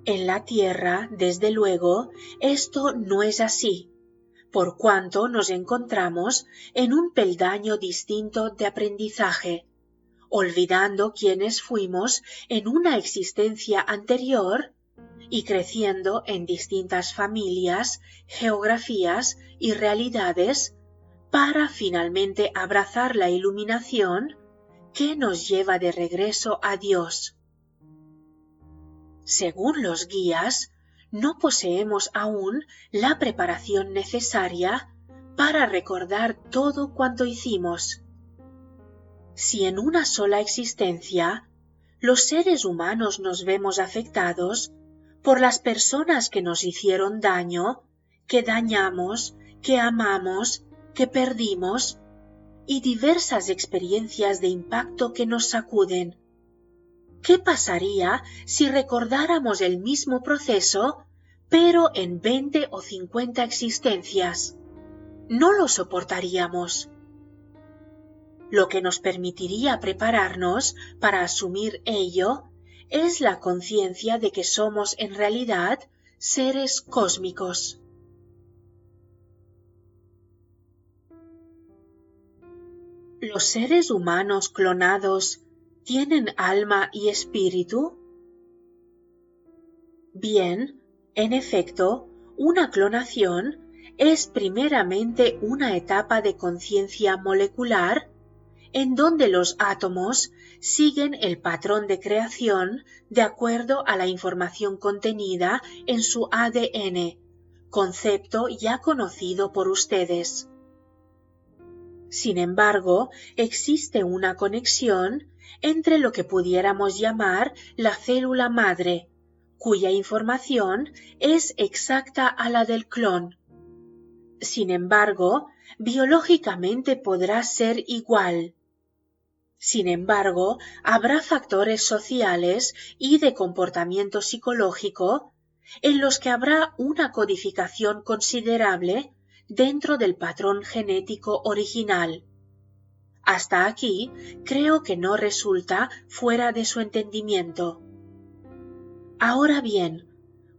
En la Tierra, desde luego, esto no es así, por cuanto nos encontramos en un peldaño distinto de aprendizaje, olvidando quiénes fuimos en una existencia anterior y creciendo en distintas familias, geografías y realidades para finalmente abrazar la iluminación que nos lleva de regreso a Dios. Según los guías, no poseemos aún la preparación necesaria para recordar todo cuanto hicimos. Si en una sola existencia los seres humanos nos vemos afectados por las personas que nos hicieron daño, que dañamos, que amamos, que perdimos, y diversas experiencias de impacto que nos sacuden, ¿qué pasaría si recordáramos el mismo proceso, pero en 20 o 50 existencias? No lo soportaríamos. Lo que nos permitiría prepararnos para asumir ello es la conciencia de que somos en realidad seres cósmicos. ¿Los seres humanos clonados tienen alma y espíritu? Bien, en efecto, una clonación es primeramente una etapa de conciencia molecular en donde los átomos siguen el patrón de creación de acuerdo a la información contenida en su ADN, concepto ya conocido por ustedes. Sin embargo, existe una conexión entre lo que pudiéramos llamar la célula madre, cuya información es exacta a la del clon. Sin embargo, biológicamente podrá ser igual. Sin embargo, habrá factores sociales y de comportamiento psicológico en los que habrá una codificación considerable dentro del patrón genético original. Hasta aquí creo que no resulta fuera de su entendimiento. Ahora bien,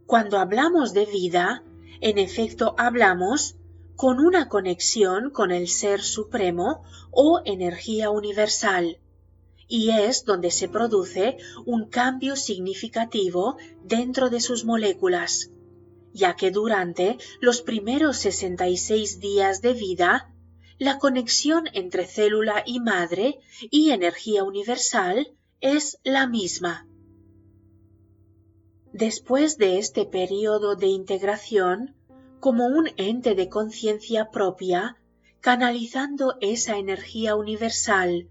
cuando hablamos de vida, en efecto hablamos con una conexión con el Ser Supremo o energía universal, y es donde se produce un cambio significativo dentro de sus moléculas, ya que durante los primeros 66 días de vida, la conexión entre célula y madre y energía universal es la misma. Después de este periodo de integración, como un ente de conciencia propia, canalizando esa energía universal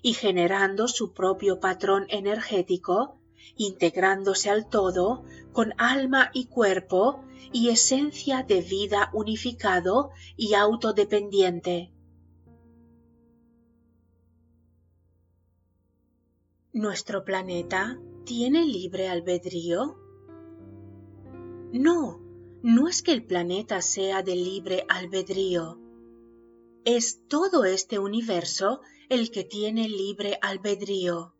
y generando su propio patrón energético, integrándose al todo con alma y cuerpo y esencia de vida unificado y autodependiente. ¿Nuestro planeta tiene libre albedrío? No, no es que el planeta sea de libre albedrío. Es todo este universo el que tiene libre albedrío.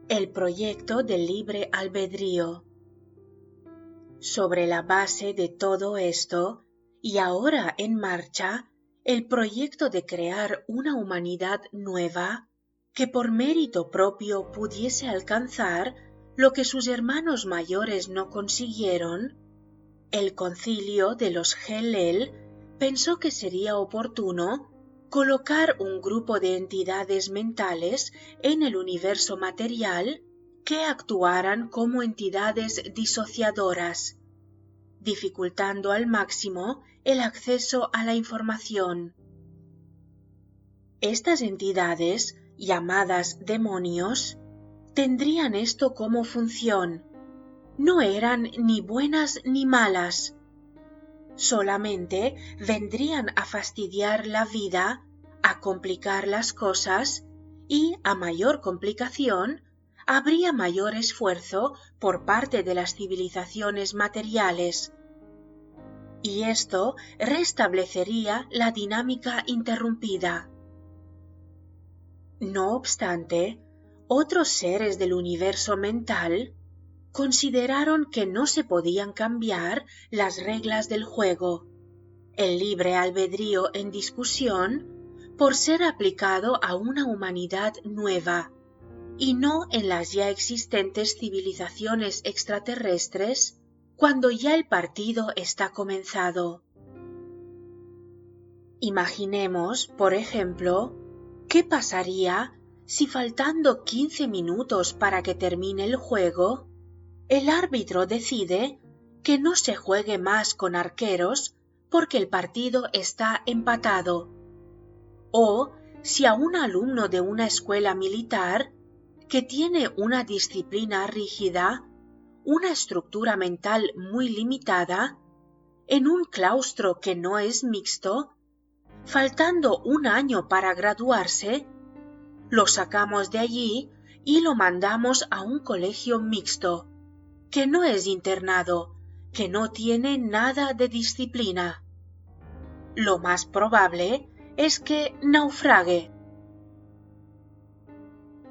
El proyecto de libre albedrío. Sobre la base de todo esto, y ahora en marcha, el proyecto de crear una humanidad nueva que por mérito propio pudiese alcanzar lo que sus hermanos mayores no consiguieron, el concilio de los Hellel pensó que sería oportuno colocar un grupo de entidades mentales en el universo material que actuaran como entidades disociadoras, dificultando al máximo el acceso a la información. Estas entidades, llamadas demonios, tendrían esto como función. No eran ni buenas ni malas. Solamente vendrían a fastidiar la vida, a complicar las cosas, y a mayor complicación, habría mayor esfuerzo por parte de las civilizaciones materiales. Y esto restablecería la dinámica interrumpida. No obstante, otros seres del universo mental consideraron que no se podían cambiar las reglas del juego, el libre albedrío en discusión, por ser aplicado a una humanidad nueva, y no en las ya existentes civilizaciones extraterrestres, cuando ya el partido está comenzado. Imaginemos, por ejemplo, ¿qué pasaría si faltando 15 minutos para que termine el juego, el árbitro decide que no se juegue más con arqueros porque el partido está empatado? O si a un alumno de una escuela militar que tiene una disciplina rígida, una estructura mental muy limitada, en un claustro que no es mixto, faltando un año para graduarse, lo sacamos de allí y lo mandamos a un colegio mixto, que no es internado, que no tiene nada de disciplina. Lo más probable es que naufrague.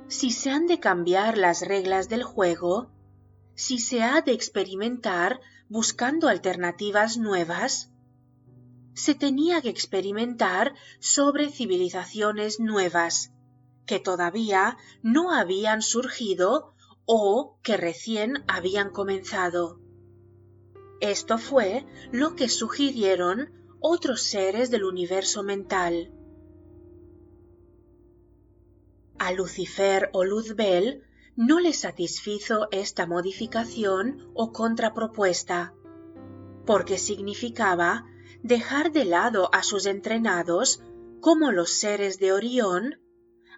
Si se han de cambiar las reglas del juego, si se ha de experimentar buscando alternativas nuevas, se tenía que experimentar sobre civilizaciones nuevas, que todavía no habían surgido o que recién habían comenzado. Esto fue lo que sugirieron otros seres del universo mental. A Lucifer o Luzbel no le satisfizo esta modificación o contrapropuesta, porque significaba dejar de lado a sus entrenados como los seres de Orión,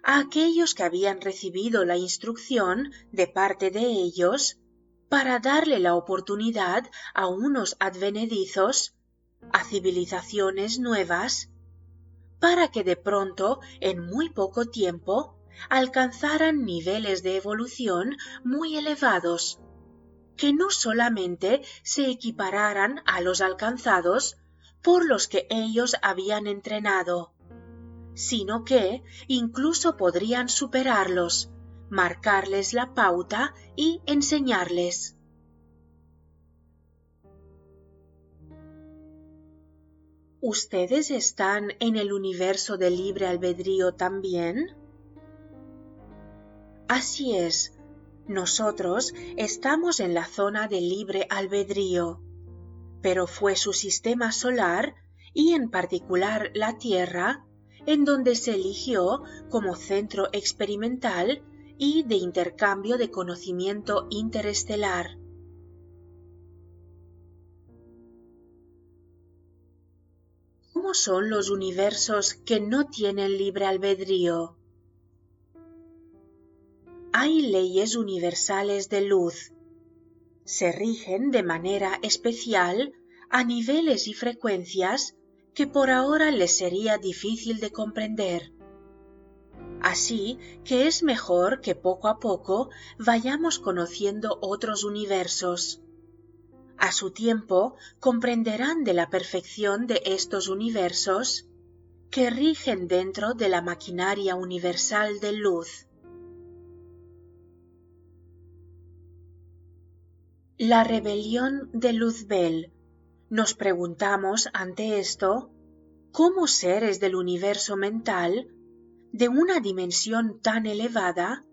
a aquellos que habían recibido la instrucción de parte de ellos para darle la oportunidad a unos advenedizos, a civilizaciones nuevas, para que de pronto, en muy poco tiempo, alcanzaran niveles de evolución muy elevados, que no solamente se equipararan a los alcanzados por los que ellos habían entrenado, sino que incluso podrían superarlos, marcarles la pauta y enseñarles. ¿Ustedes están en el universo del libre albedrío también? Así es, nosotros estamos en la zona del libre albedrío, pero fue su sistema solar y en particular la Tierra en donde se eligió como centro experimental y de intercambio de conocimiento interestelar. ¿Cómo son los universos que no tienen libre albedrío? Hay leyes universales de luz. Se rigen de manera especial a niveles y frecuencias que por ahora les sería difícil de comprender. Así que es mejor que poco a poco vayamos conociendo otros universos. A su tiempo comprenderán de la perfección de estos universos que rigen dentro de la maquinaria universal de luz. La rebelión de Luzbel. Nos preguntamos ante esto, ¿cómo seres del universo mental, de una dimensión tan elevada,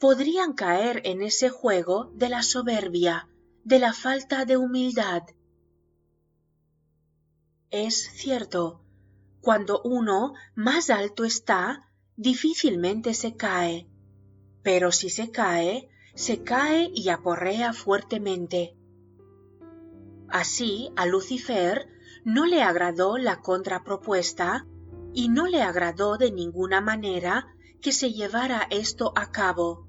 podrían caer en ese juego de la soberbia, de la falta de humildad. Es cierto, cuando uno más alto está, difícilmente se cae, pero si se cae y aporrea fuertemente. Así a Lucifer no le agradó la contrapropuesta y no le agradó de ninguna manera que se llevara esto a cabo.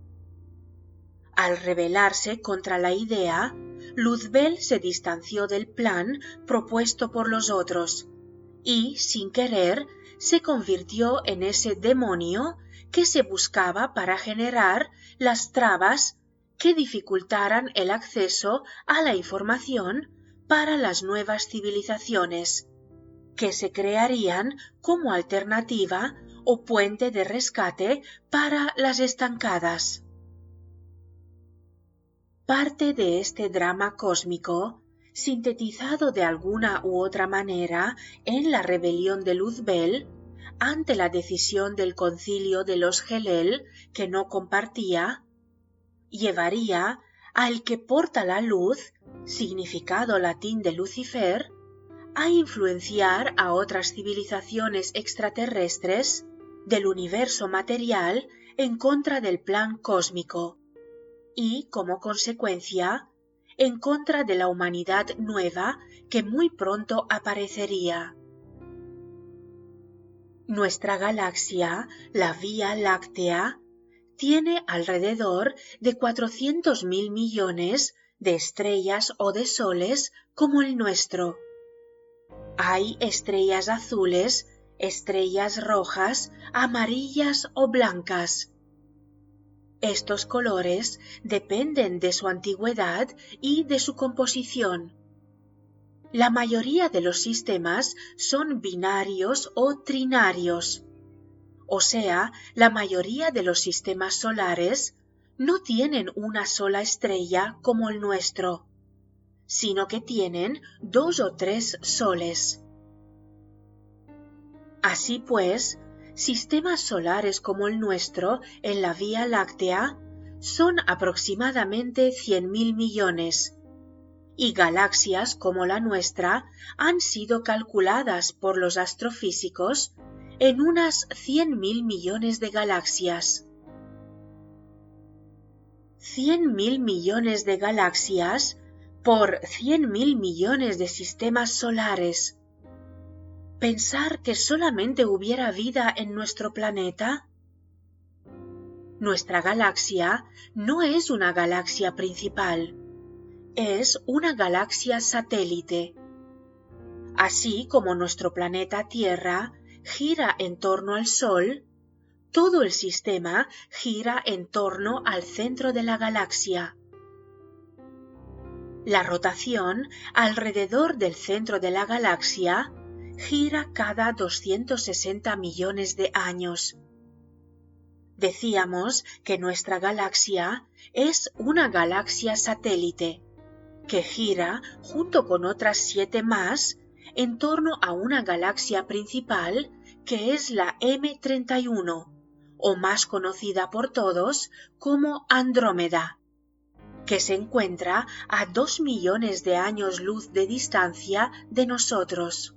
Al rebelarse contra la idea, Luzbel se distanció del plan propuesto por los otros y, sin querer, se convirtió en ese demonio que se buscaba para generar las trabas que dificultaran el acceso a la información para las nuevas civilizaciones, que se crearían como alternativa o puente de rescate para las estancadas. Parte de este drama cósmico, sintetizado de alguna u otra manera en la rebelión de Luzbel, ante la decisión del concilio de los Gelel que no compartía, llevaría al que porta la luz, significado latín de Lucifer, a influenciar a otras civilizaciones extraterrestres del universo material en contra del plan cósmico y, como consecuencia, en contra de la humanidad nueva que muy pronto aparecería. Nuestra galaxia, la Vía Láctea, tiene alrededor de 400.000 millones de estrellas o de soles como el nuestro. Hay estrellas azules, estrellas rojas, amarillas o blancas. Estos colores dependen de su antigüedad y de su composición. La mayoría de los sistemas son binarios o trinarios, o sea, la mayoría de los sistemas solares no tienen una sola estrella como el nuestro, sino que tienen 2 o 3 soles. Así pues, sistemas solares como el nuestro en la Vía Láctea son aproximadamente 100.000 millones, y galaxias como la nuestra han sido calculadas por los astrofísicos en unas 100.000 millones de galaxias. 100.000 millones de galaxias por 100.000 millones de sistemas solares. ¿Pensar que solamente hubiera vida en nuestro planeta? Nuestra galaxia no es una galaxia principal, es una galaxia satélite. Así como nuestro planeta Tierra gira en torno al Sol, todo el sistema gira en torno al centro de la galaxia. La rotación alrededor del centro de la galaxia gira cada 260 millones de años. Decíamos que nuestra galaxia es una galaxia satélite, que gira junto con otras 7 más en torno a una galaxia principal que es la M31, o más conocida por todos como Andrómeda, que se encuentra a 2 millones de años luz de distancia de nosotros.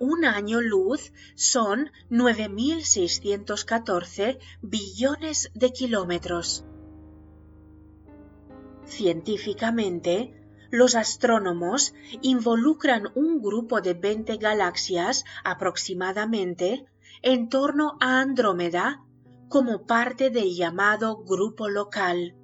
Un año luz son 9.614 billones de kilómetros. Científicamente, los astrónomos involucran un grupo de 20 galaxias aproximadamente en torno a Andrómeda como parte del llamado grupo local.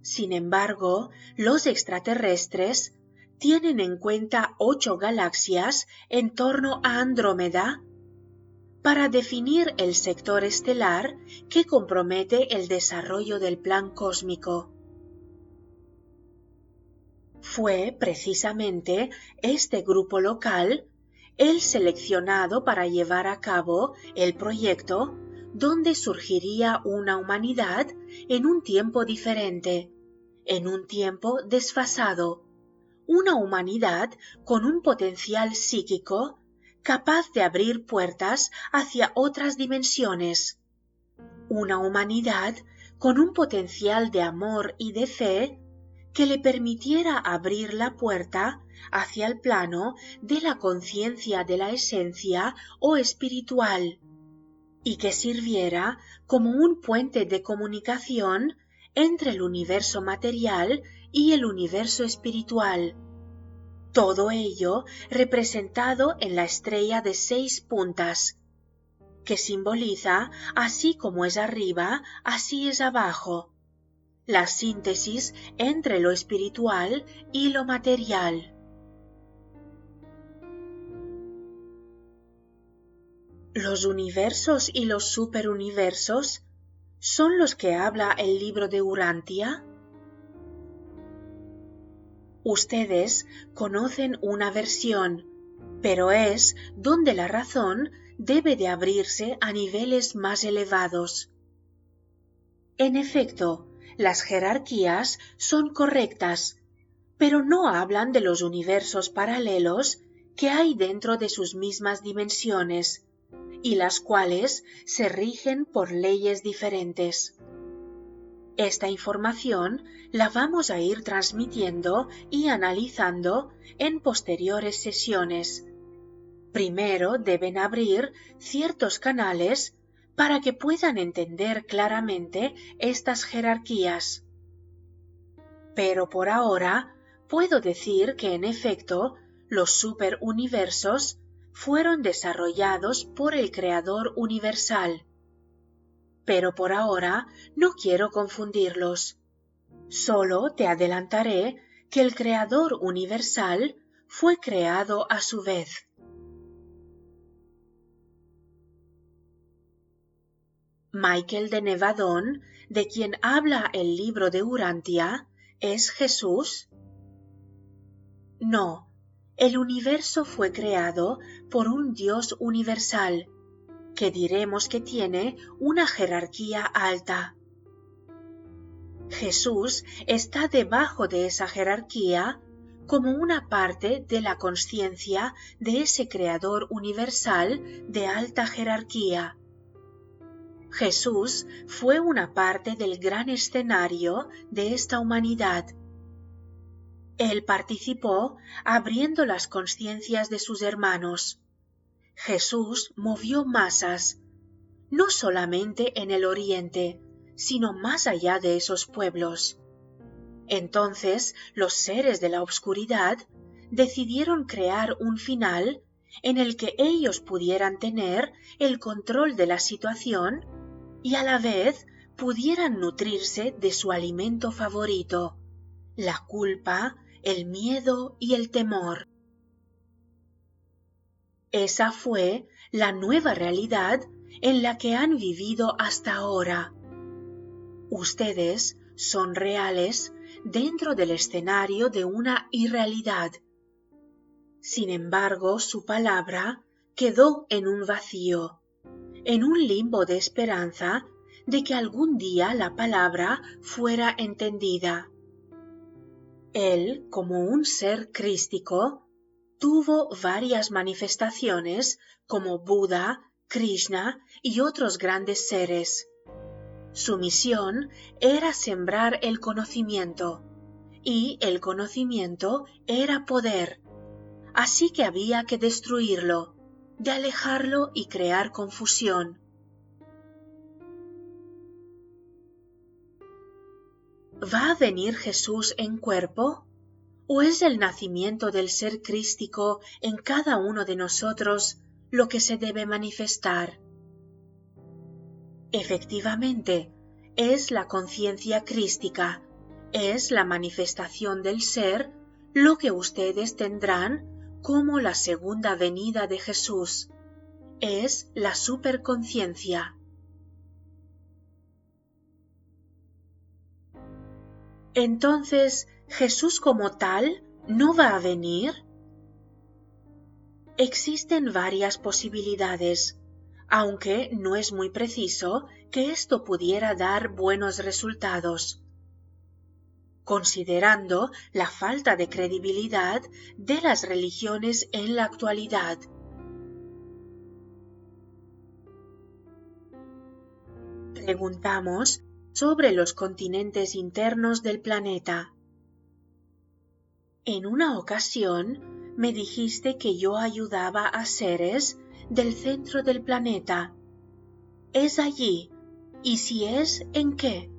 Sin embargo, los extraterrestres tienen en cuenta 8 galaxias en torno a Andrómeda para definir el sector estelar que compromete el desarrollo del plan cósmico. Fue precisamente este grupo local el seleccionado para llevar a cabo el proyecto donde surgiría una humanidad en un tiempo diferente, en un tiempo desfasado, una humanidad con un potencial psíquico capaz de abrir puertas hacia otras dimensiones, una humanidad con un potencial de amor y de fe que le permitiera abrir la puerta hacia el plano de la conciencia de la esencia o espiritual, y que sirviera como un puente de comunicación entre el universo material y el universo espiritual. Todo ello representado en la estrella de 6 puntas, que simboliza así como es arriba, así es abajo, la síntesis entre lo espiritual y lo material. Los universos y los superuniversos son los que habla el libro de Urantia. Ustedes conocen una versión, pero es donde la razón debe de abrirse a niveles más elevados. En efecto, las jerarquías son correctas, pero no hablan de los universos paralelos que hay dentro de sus mismas dimensiones, y las cuales se rigen por leyes diferentes. Esta información la vamos a ir transmitiendo y analizando en posteriores sesiones. Primero deben abrir ciertos canales para que puedan entender claramente estas jerarquías. Pero por ahora puedo decir que en efecto los superuniversos fueron desarrollados por el Creador universal. Pero por ahora no quiero confundirlos. Solo te adelantaré que el Creador universal fue creado a su vez. Michael de Nevadón, de quien habla el libro de Urantia, ¿es Jesús? No, el universo fue creado por un Dios universal, que diremos que tiene una jerarquía alta. Jesús está debajo de esa jerarquía como una parte de la consciencia de ese Creador universal de alta jerarquía. Jesús fue una parte del gran escenario de esta humanidad. Él participó abriendo las conciencias de sus hermanos. Jesús movió masas, no solamente en el Oriente, sino más allá de esos pueblos. Entonces los seres de la oscuridad decidieron crear un final en el que ellos pudieran tener el control de la situación y a la vez pudieran nutrirse de su alimento favorito, la culpa, el miedo y el temor. Esa fue la nueva realidad en la que han vivido hasta ahora. Ustedes son reales dentro del escenario de una irrealidad. Sin embargo, su palabra quedó en un vacío, en un limbo de esperanza de que algún día la palabra fuera entendida. Él, como un ser crístico, tuvo varias manifestaciones como Buda, Krishna y otros grandes seres. Su misión era sembrar el conocimiento, y el conocimiento era poder, así que había que destruirlo, de alejarlo y crear confusión. ¿Va a venir Jesús en cuerpo? ¿O es el nacimiento del ser crístico en cada uno de nosotros lo que se debe manifestar? Efectivamente, es la conciencia crística, es la manifestación del ser lo que ustedes tendrán como la segunda venida de Jesús. Es la superconciencia. Entonces, ¿Jesús como tal no va a venir? Existen varias posibilidades, aunque no es muy preciso que esto pudiera dar buenos resultados, considerando la falta de credibilidad de las religiones en la actualidad. preguntamos sobre los continentes internos del planeta. En una ocasión me dijiste que yo ayudaba a seres del centro del planeta. ¿Es allí? ¿Y si es, en qué?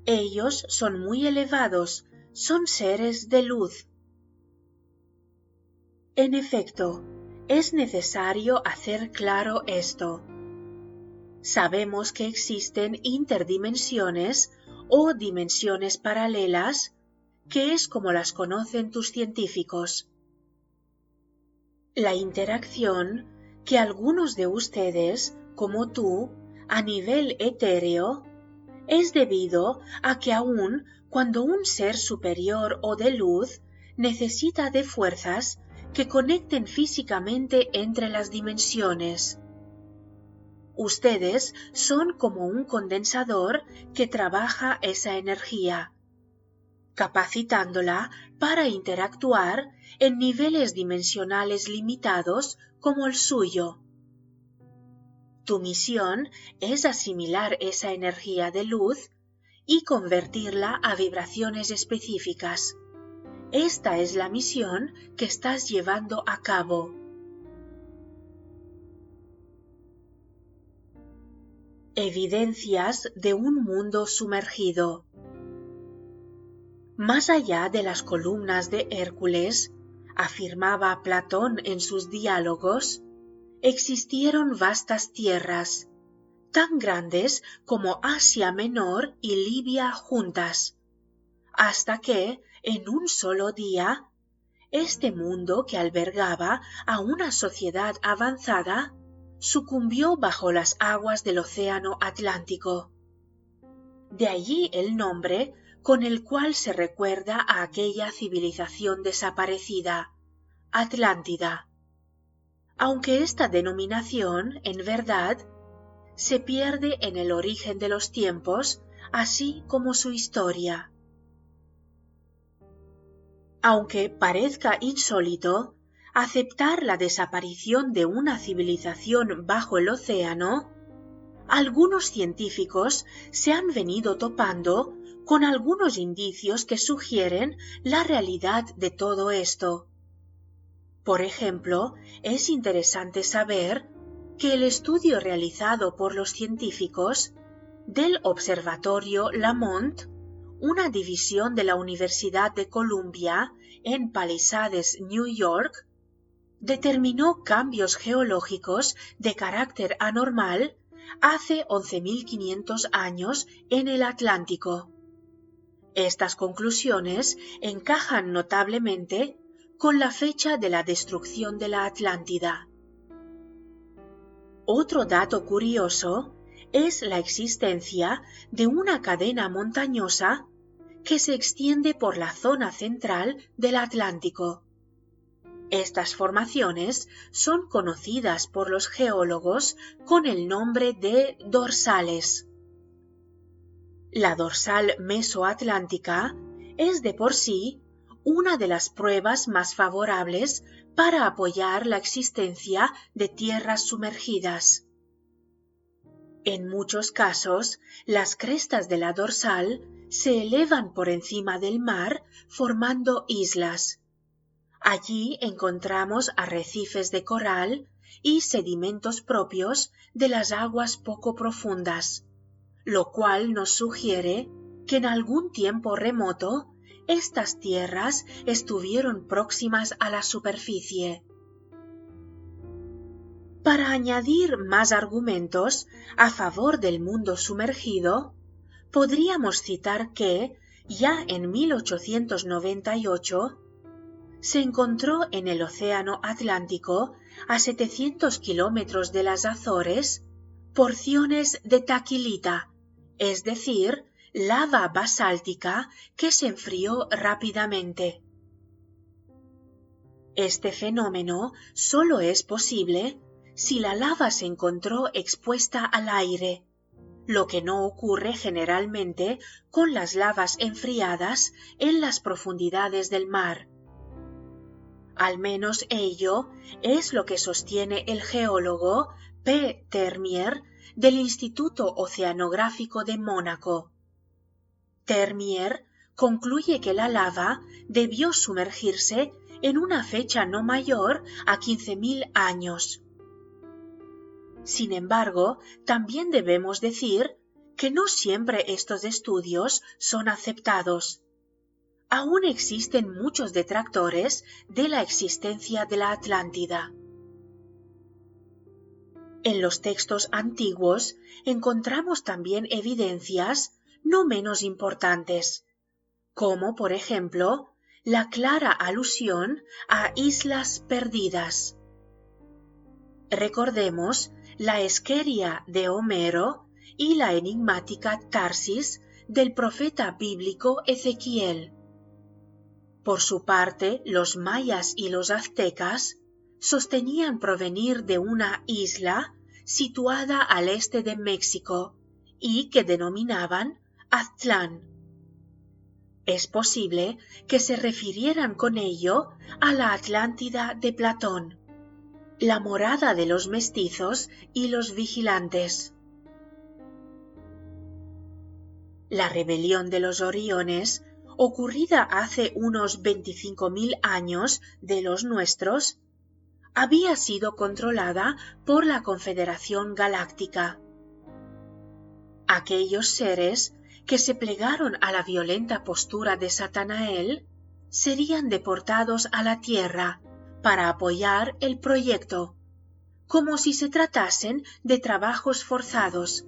Ellos son muy elevados, son seres de luz. En efecto, es necesario hacer claro esto. Sabemos que existen interdimensiones o dimensiones paralelas, que es como las conocen tus científicos. La interacción que algunos de ustedes, como tú, a nivel etéreo, es debido a que aun cuando un ser superior o de luz necesita de fuerzas que conecten físicamente entre las dimensiones. Ustedes son como un condensador que trabaja esa energía, capacitándola para interactuar en niveles dimensionales limitados como el suyo. Tu misión es asimilar esa energía de luz y convertirla a vibraciones específicas. Esta es la misión que estás llevando a cabo. Evidencias de un mundo sumergido. Más allá de las columnas de Hércules, afirmaba Platón en sus diálogos, existieron vastas tierras, tan grandes como Asia Menor y Libia juntas, hasta que, en un solo día, este mundo que albergaba a una sociedad avanzada sucumbió bajo las aguas del océano Atlántico. De allí el nombre con el cual se recuerda a aquella civilización desaparecida, Atlántida. Aunque esta denominación, en verdad, se pierde en el origen de los tiempos, así como su historia. Aunque parezca insólito, aceptar la desaparición de una civilización bajo el océano, algunos científicos se han venido topando con algunos indicios que sugieren la realidad de todo esto. Por ejemplo, es interesante saber que el estudio realizado por los científicos del Observatorio Lamont, una división de la Universidad de Columbia en Palisades, New York, determinó cambios geológicos de carácter anormal hace 11.500 años en el Atlántico. Estas conclusiones encajan notablemente con la fecha de la destrucción de la Atlántida. Otro dato curioso es la existencia de una cadena montañosa que se extiende por la zona central del Atlántico. Estas formaciones son conocidas por los geólogos con el nombre de dorsales. La dorsal mesoatlántica es de por sí una de las pruebas más favorables para apoyar la existencia de tierras sumergidas. En muchos casos, las crestas de la dorsal se elevan por encima del mar formando islas. Allí encontramos arrecifes de coral y sedimentos propios de las aguas poco profundas, lo cual nos sugiere que en algún tiempo remoto estas tierras estuvieron próximas a la superficie. Para añadir más argumentos a favor del mundo sumergido, podríamos citar que, ya en 1898, se encontró en el Océano Atlántico, a 700 kilómetros de las Azores, porciones de taquilita, es decir, lava basáltica que se enfrió rápidamente. Este fenómeno solo es posible si la lava se encontró expuesta al aire, lo que no ocurre generalmente con las lavas enfriadas en las profundidades del mar. Al menos ello es lo que sostiene el geólogo P. Termier del Instituto Oceanográfico de Mónaco. Termier concluye que la lava debió sumergirse en una fecha no mayor a 15.000 años. Sin embargo, también debemos decir que no siempre estos estudios son aceptados. Aún existen muchos detractores de la existencia de la Atlántida. En los textos antiguos encontramos también evidencias no menos importantes, como por ejemplo la clara alusión a islas perdidas. Recordemos la Esqueria de Homero y la enigmática Tarsis del profeta bíblico Ezequiel. Por su parte, los mayas y los aztecas sostenían provenir de una isla situada al este de México y que denominaban Aztlán. Es posible que se refirieran con ello a la Atlántida de Platón, la morada de los mestizos y los vigilantes. La rebelión de los Oriones, ocurrida hace unos 25.000 años de los nuestros, había sido controlada por la Confederación Galáctica. Aquellos seres que se plegaron a la violenta postura de Satanael serían deportados a la Tierra para apoyar el proyecto, como si se tratasen de trabajos forzados,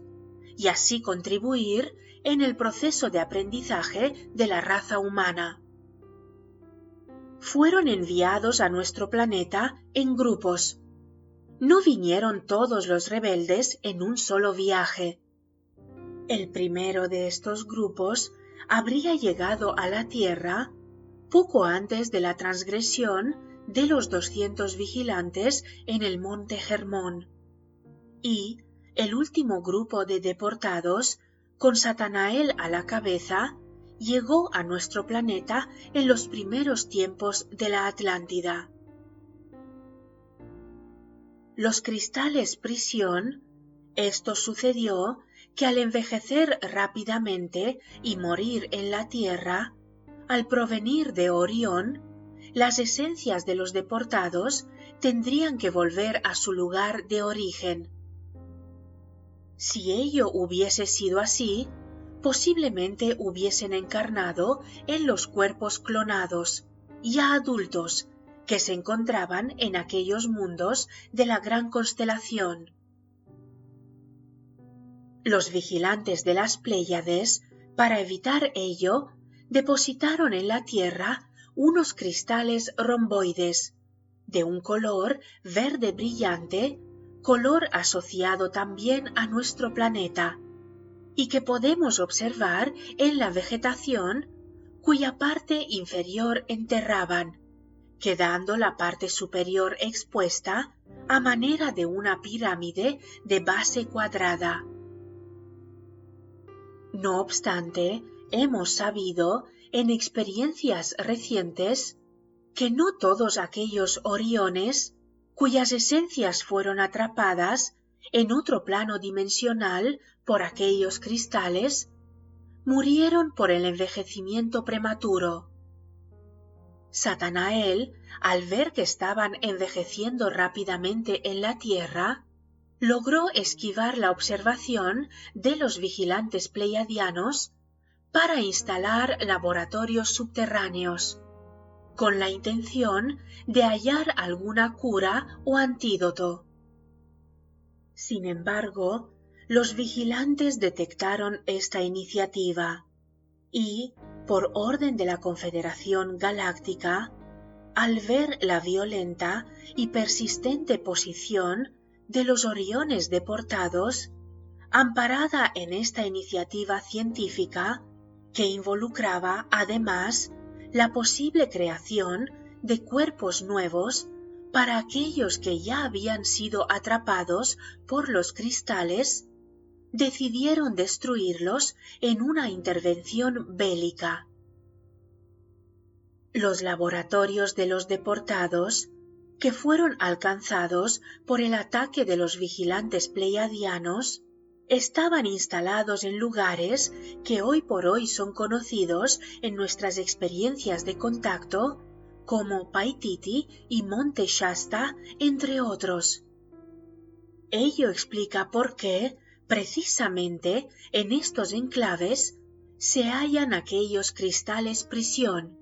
y así contribuir en el proceso de aprendizaje de la raza humana. Fueron enviados a nuestro planeta en grupos. No vinieron todos los rebeldes en un solo viaje. El primero de estos grupos habría llegado a la Tierra poco antes de la transgresión de los 200 vigilantes en el monte Hermón, y el último grupo de deportados, con Satanael a la cabeza, llegó a nuestro planeta en los primeros tiempos de la Atlántida. Los cristales prisión, esto sucedió que al envejecer rápidamente y morir en la Tierra, al provenir de Orión, las esencias de los deportados tendrían que volver a su lugar de origen. Si ello hubiese sido así, posiblemente hubiesen encarnado en los cuerpos clonados, ya adultos, que se encontraban en aquellos mundos de la gran constelación. Los vigilantes de las Pléyades, para evitar ello, depositaron en la Tierra unos cristales romboides, de un color verde brillante, color asociado también a nuestro planeta, y que podemos observar en la vegetación, cuya parte inferior enterraban, quedando la parte superior expuesta a manera de una pirámide de base cuadrada. No obstante, hemos sabido, en experiencias recientes, que no todos aquellos Oriones, cuyas esencias fueron atrapadas en otro plano dimensional por aquellos cristales, murieron por el envejecimiento prematuro. Satanael, al ver que estaban envejeciendo rápidamente en la Tierra, logró esquivar la observación de los vigilantes pleiadianos para instalar laboratorios subterráneos, con la intención de hallar alguna cura o antídoto. Sin embargo, los vigilantes detectaron esta iniciativa y, por orden de la Confederación Galáctica, al ver la violenta y persistente posición de los Oriones deportados, amparada en esta iniciativa científica, que involucraba además la posible creación de cuerpos nuevos para aquellos que ya habían sido atrapados por los cristales, decidieron destruirlos en una intervención bélica. Los laboratorios de los deportados, que fueron alcanzados por el ataque de los vigilantes pleiadianos, estaban instalados en lugares que hoy por hoy son conocidos en nuestras experiencias de contacto como Paititi y Monte Shasta, entre otros. Ello explica por qué, precisamente en estos enclaves, se hallan aquellos cristales prisión,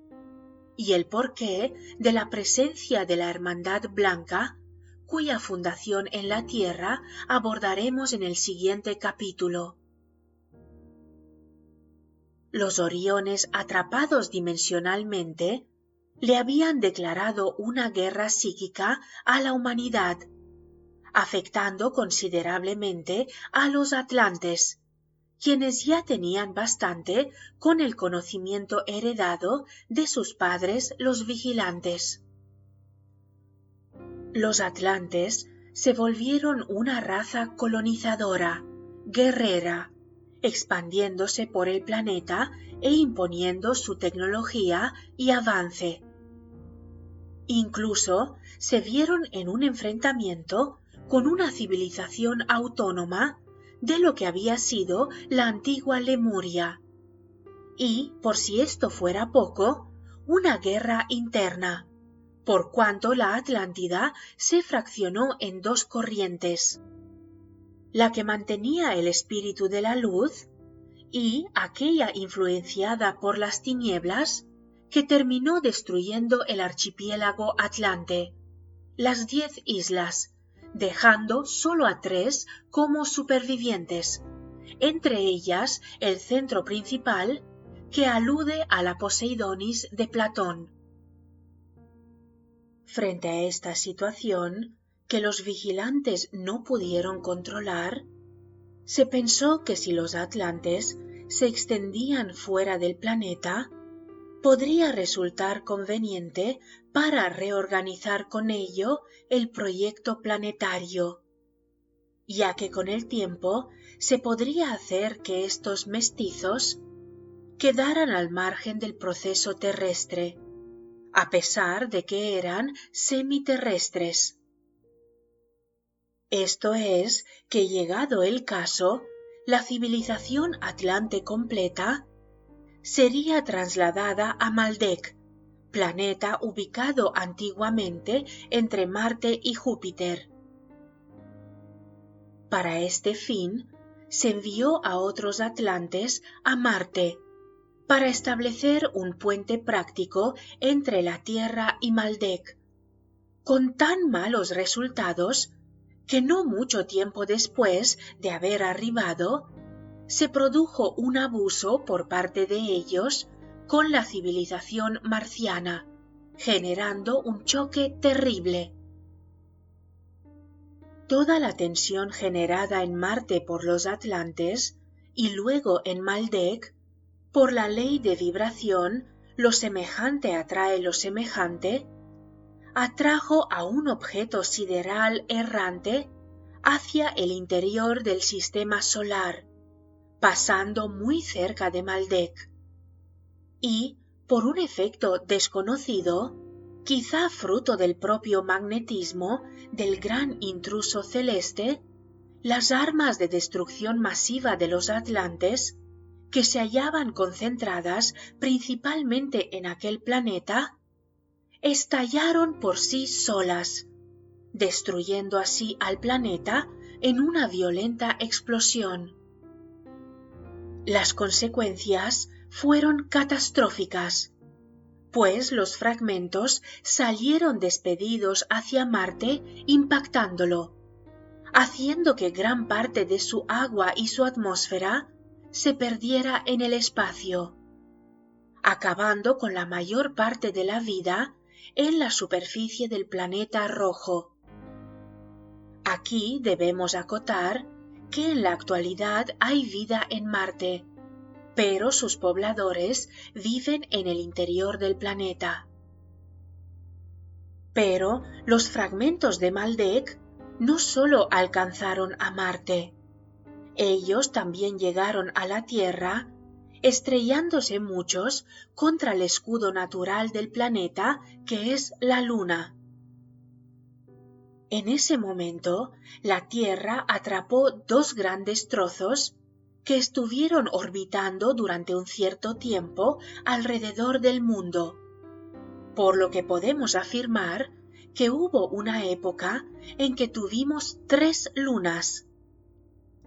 y el porqué de la presencia de la Hermandad Blanca, cuya fundación en la Tierra abordaremos en el siguiente capítulo. Los Oriones, atrapados dimensionalmente, le habían declarado una guerra psíquica a la humanidad, afectando considerablemente a los atlantes, quienes ya tenían bastante con el conocimiento heredado de sus padres los vigilantes. Los atlantes se volvieron una raza colonizadora, guerrera, expandiéndose por el planeta e imponiendo su tecnología y avance. Incluso se vieron en un enfrentamiento con una civilización autónoma de lo que había sido la antigua Lemuria, y, por si esto fuera poco, una guerra interna, por cuanto la Atlántida se fraccionó en dos corrientes, la que mantenía el espíritu de la luz y aquella influenciada por las tinieblas que terminó destruyendo el archipiélago atlante, las 10 islas, dejando solo a 3 como supervivientes, entre ellas el centro principal, que alude a la Poseidonis de Platón. Frente a esta situación, que los vigilantes no pudieron controlar, se pensó que si los atlantes se extendían fuera del planeta, podría resultar conveniente para reorganizar con ello el proyecto planetario, ya que con el tiempo se podría hacer que estos mestizos quedaran al margen del proceso terrestre, a pesar de que eran semiterrestres. Esto es, que llegado el caso, la civilización atlante completa sería trasladada a Maldek, planeta ubicado antiguamente entre Marte y Júpiter. Para este fin, se envió a otros atlantes a Marte, para establecer un puente práctico entre la Tierra y Maldek, con tan malos resultados que no mucho tiempo después de haber arribado, se produjo un abuso por parte de ellos con la civilización marciana, generando un choque terrible. Toda la tensión generada en Marte por los atlantes y luego en Maldek, por la ley de vibración, lo semejante atrae lo semejante, atrajo a un objeto sideral errante hacia el interior del sistema solar, pasando muy cerca de Maldek, y, por un efecto desconocido, quizá fruto del propio magnetismo del gran intruso celeste, las armas de destrucción masiva de los atlantes, que se hallaban concentradas principalmente en aquel planeta, estallaron por sí solas, destruyendo así al planeta en una violenta explosión. Las consecuencias fueron catastróficas, pues los fragmentos salieron despedidos hacia Marte impactándolo, haciendo que gran parte de su agua y su atmósfera se perdiera en el espacio, acabando con la mayor parte de la vida en la superficie del planeta rojo. Aquí debemos acotar que en la actualidad hay vida en Marte, pero sus pobladores viven en el interior del planeta. Pero los fragmentos de Maldek no solo alcanzaron a Marte, ellos también llegaron a la Tierra, estrellándose muchos contra el escudo natural del planeta, que es la Luna. En ese momento, la Tierra atrapó dos grandes trozos que estuvieron orbitando durante un cierto tiempo alrededor del mundo, por lo que podemos afirmar que hubo una época en que tuvimos 3 lunas,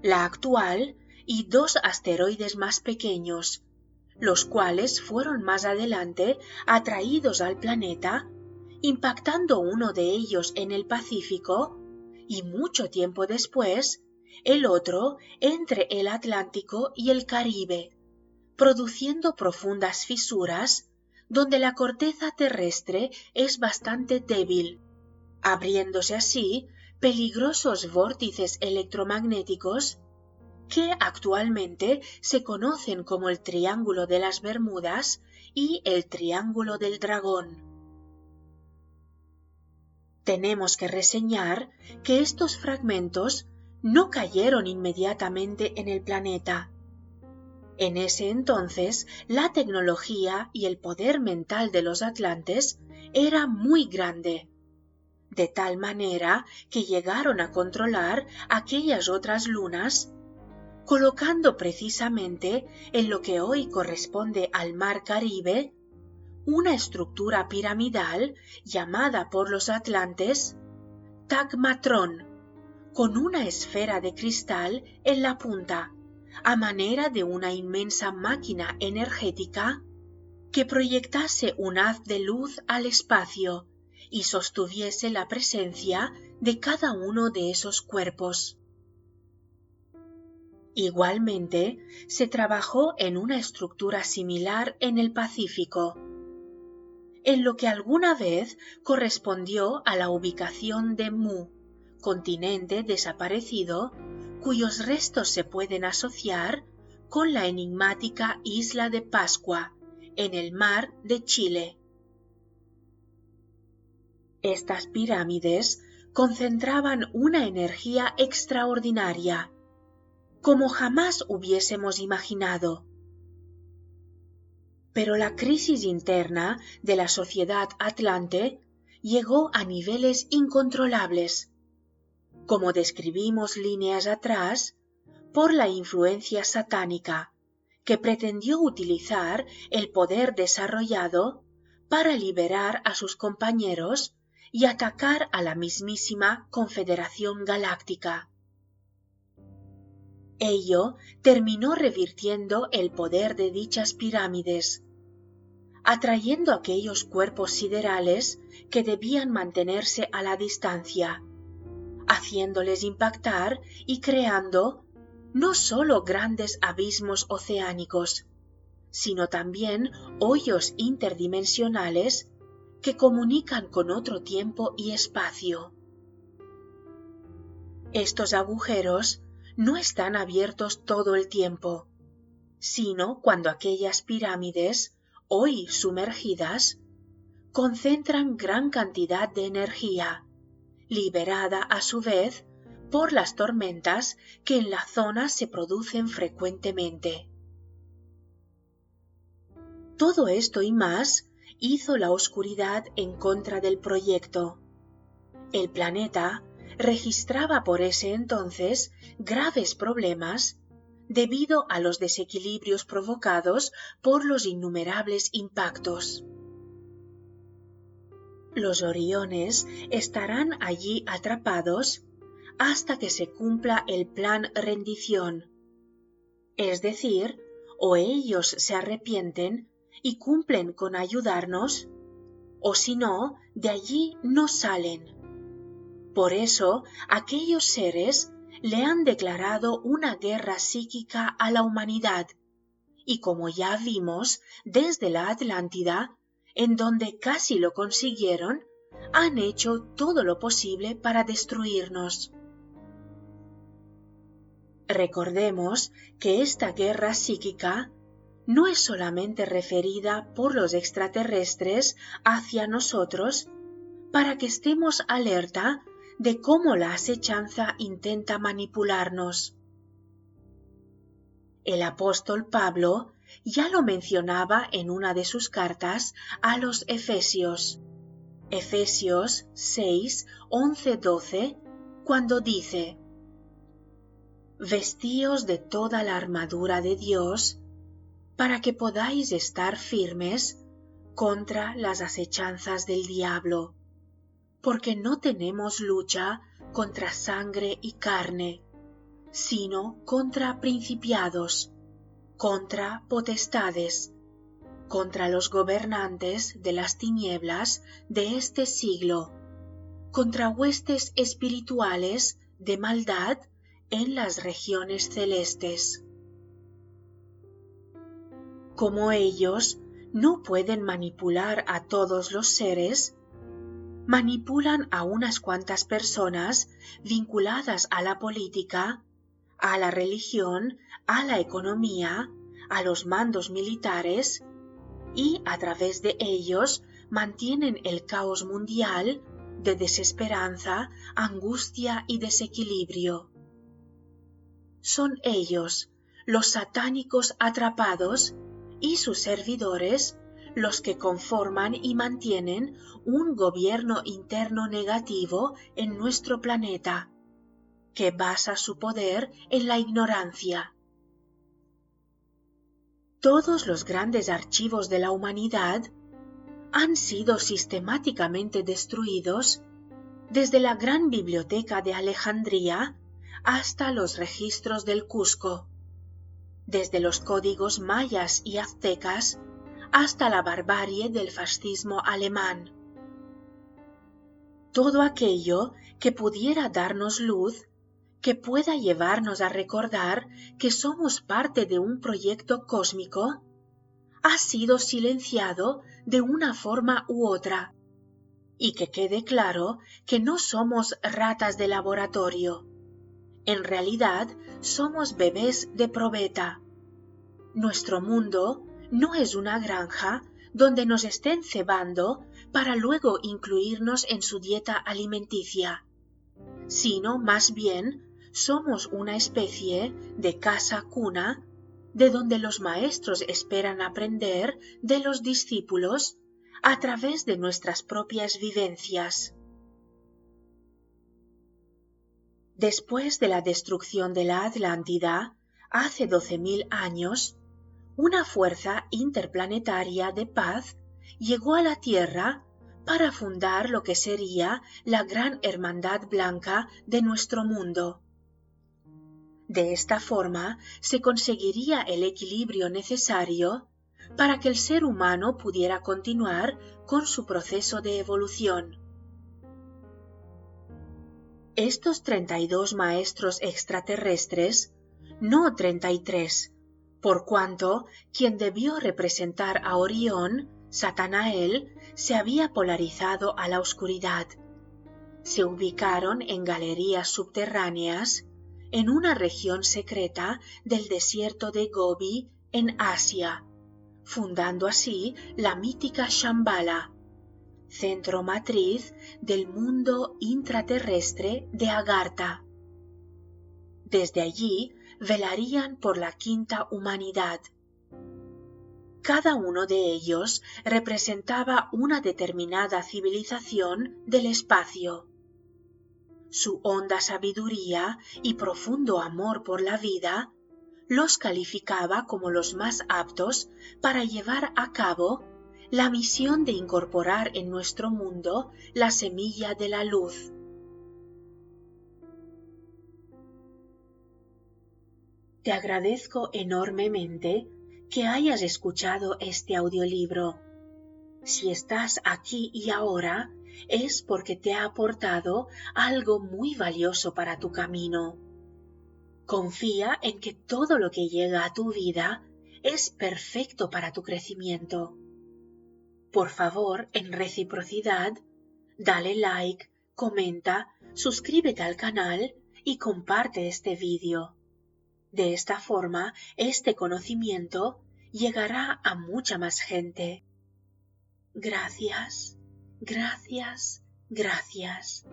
la actual y 2 asteroides más pequeños, los cuales fueron más adelante atraídos al planeta, impactando uno de ellos en el Pacífico y mucho tiempo después el otro entre el Atlántico y el Caribe, produciendo profundas fisuras donde la corteza terrestre es bastante débil, abriéndose así peligrosos vórtices electromagnéticos que actualmente se conocen como el Triángulo de las Bermudas y el Triángulo del Dragón. Tenemos que reseñar que estos fragmentos no cayeron inmediatamente en el planeta. En ese entonces, la tecnología y el poder mental de los atlantes era muy grande, de tal manera que llegaron a controlar aquellas otras lunas, colocando precisamente en lo que hoy corresponde al Mar Caribe una estructura piramidal llamada por los atlantes Tagmatrón, con una esfera de cristal en la punta, a manera de una inmensa máquina energética que proyectase un haz de luz al espacio y sostuviese la presencia de cada uno de esos cuerpos. Igualmente, se trabajó en una estructura similar en el Pacífico, en lo que alguna vez correspondió a la ubicación de Mu, continente desaparecido, cuyos restos se pueden asociar con la enigmática isla de Pascua, en el mar de Chile. Estas pirámides concentraban una energía extraordinaria, como jamás hubiésemos imaginado. Pero la crisis interna de la sociedad atlante llegó a niveles incontrolables, como describimos líneas atrás, por la influencia satánica, que pretendió utilizar el poder desarrollado para liberar a sus compañeros y atacar a la mismísima Confederación Galáctica. Ello terminó revirtiendo el poder de dichas pirámides, atrayendo aquellos cuerpos siderales que debían mantenerse a la distancia, haciéndoles impactar y creando no solo grandes abismos oceánicos, sino también hoyos interdimensionales que comunican con otro tiempo y espacio. Estos agujeros no están abiertos todo el tiempo, sino cuando aquellas pirámides, hoy sumergidas, concentran gran cantidad de energía, liberada a su vez por las tormentas que en la zona se producen frecuentemente. Todo esto y más hizo la oscuridad en contra del proyecto. El planeta registraba por ese entonces graves problemas debido a los desequilibrios provocados por los innumerables impactos. Los Oriones estarán allí atrapados hasta que se cumpla el plan rendición, es decir, o ellos se arrepienten y cumplen con ayudarnos, o si no, de allí no salen. Por eso, aquellos seres le han declarado una guerra psíquica a la humanidad, y como ya vimos desde la Atlántida, en donde casi lo consiguieron, han hecho todo lo posible para destruirnos. Recordemos que esta guerra psíquica no es solamente referida por los extraterrestres hacia nosotros para que estemos alerta de cómo la asechanza intenta manipularnos. El apóstol Pablo ya lo mencionaba en una de sus cartas a los Efesios. Efesios 6, 11, 12, cuando dice: Vestíos de toda la armadura de Dios, para que podáis estar firmes contra las acechanzas del diablo, porque no tenemos lucha contra sangre y carne, sino contra principados, contra potestades, contra los gobernantes de las tinieblas de este siglo, contra huestes espirituales de maldad en las regiones celestes. Como ellos no pueden manipular a todos los seres, manipulan a unas cuantas personas vinculadas a la política, a la religión, a la economía, a los mandos militares, y a través de ellos mantienen el caos mundial de desesperanza, angustia y desequilibrio. Son ellos, los satánicos atrapados, y sus servidores, los que conforman y mantienen un gobierno interno negativo en nuestro planeta, que basa su poder en la ignorancia. Todos los grandes archivos de la humanidad han sido sistemáticamente destruidos, desde la gran biblioteca de Alejandría hasta los registros del Cusco, desde los códigos mayas y aztecas hasta la barbarie del fascismo alemán. Todo aquello que pudiera darnos luz, que pueda llevarnos a recordar que somos parte de un proyecto cósmico, ha sido silenciado de una forma u otra, y que quede claro que no somos ratas de laboratorio. En realidad, somos bebés de probeta. Nuestro mundo no es una granja donde nos estén cebando para luego incluirnos en su dieta alimenticia, sino más bien somos una especie de casa cuna de donde los maestros esperan aprender de los discípulos a través de nuestras propias vivencias. Después de la destrucción de la Atlántida, hace 12.000 años, una fuerza interplanetaria de paz llegó a la Tierra para fundar lo que sería la Gran Hermandad Blanca de nuestro mundo. De esta forma se conseguiría el equilibrio necesario para que el ser humano pudiera continuar con su proceso de evolución. Estos 32 maestros extraterrestres, no 33, por cuanto quien debió representar a Orión, Satanael, se había polarizado a la oscuridad. Se ubicaron en galerías subterráneas en una región secreta del desierto de Gobi en Asia, fundando así la mítica Shambhala, centro matriz del mundo intraterrestre de Agartha. Desde allí velarían por la quinta humanidad. Cada uno de ellos representaba una determinada civilización del espacio. Su honda sabiduría y profundo amor por la vida los calificaba como los más aptos para llevar a cabo la misión de incorporar en nuestro mundo la semilla de la luz. Te agradezco enormemente que hayas escuchado este audiolibro. Si estás aquí y ahora, es porque te ha aportado algo muy valioso para tu camino. Confía en que todo lo que llega a tu vida es perfecto para tu crecimiento. Por favor, en reciprocidad, dale like, comenta, suscríbete al canal y comparte este vídeo. De esta forma, este conocimiento llegará a mucha más gente. Gracias, gracias, gracias.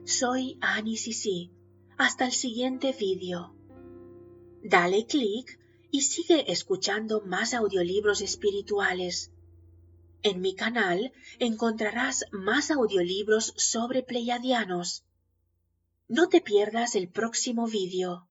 Soy Annie Sisi. Hasta el siguiente vídeo. Dale clic y sigue escuchando más audiolibros espirituales. En mi canal encontrarás más audiolibros sobre pleiadianos. No te pierdas el próximo vídeo.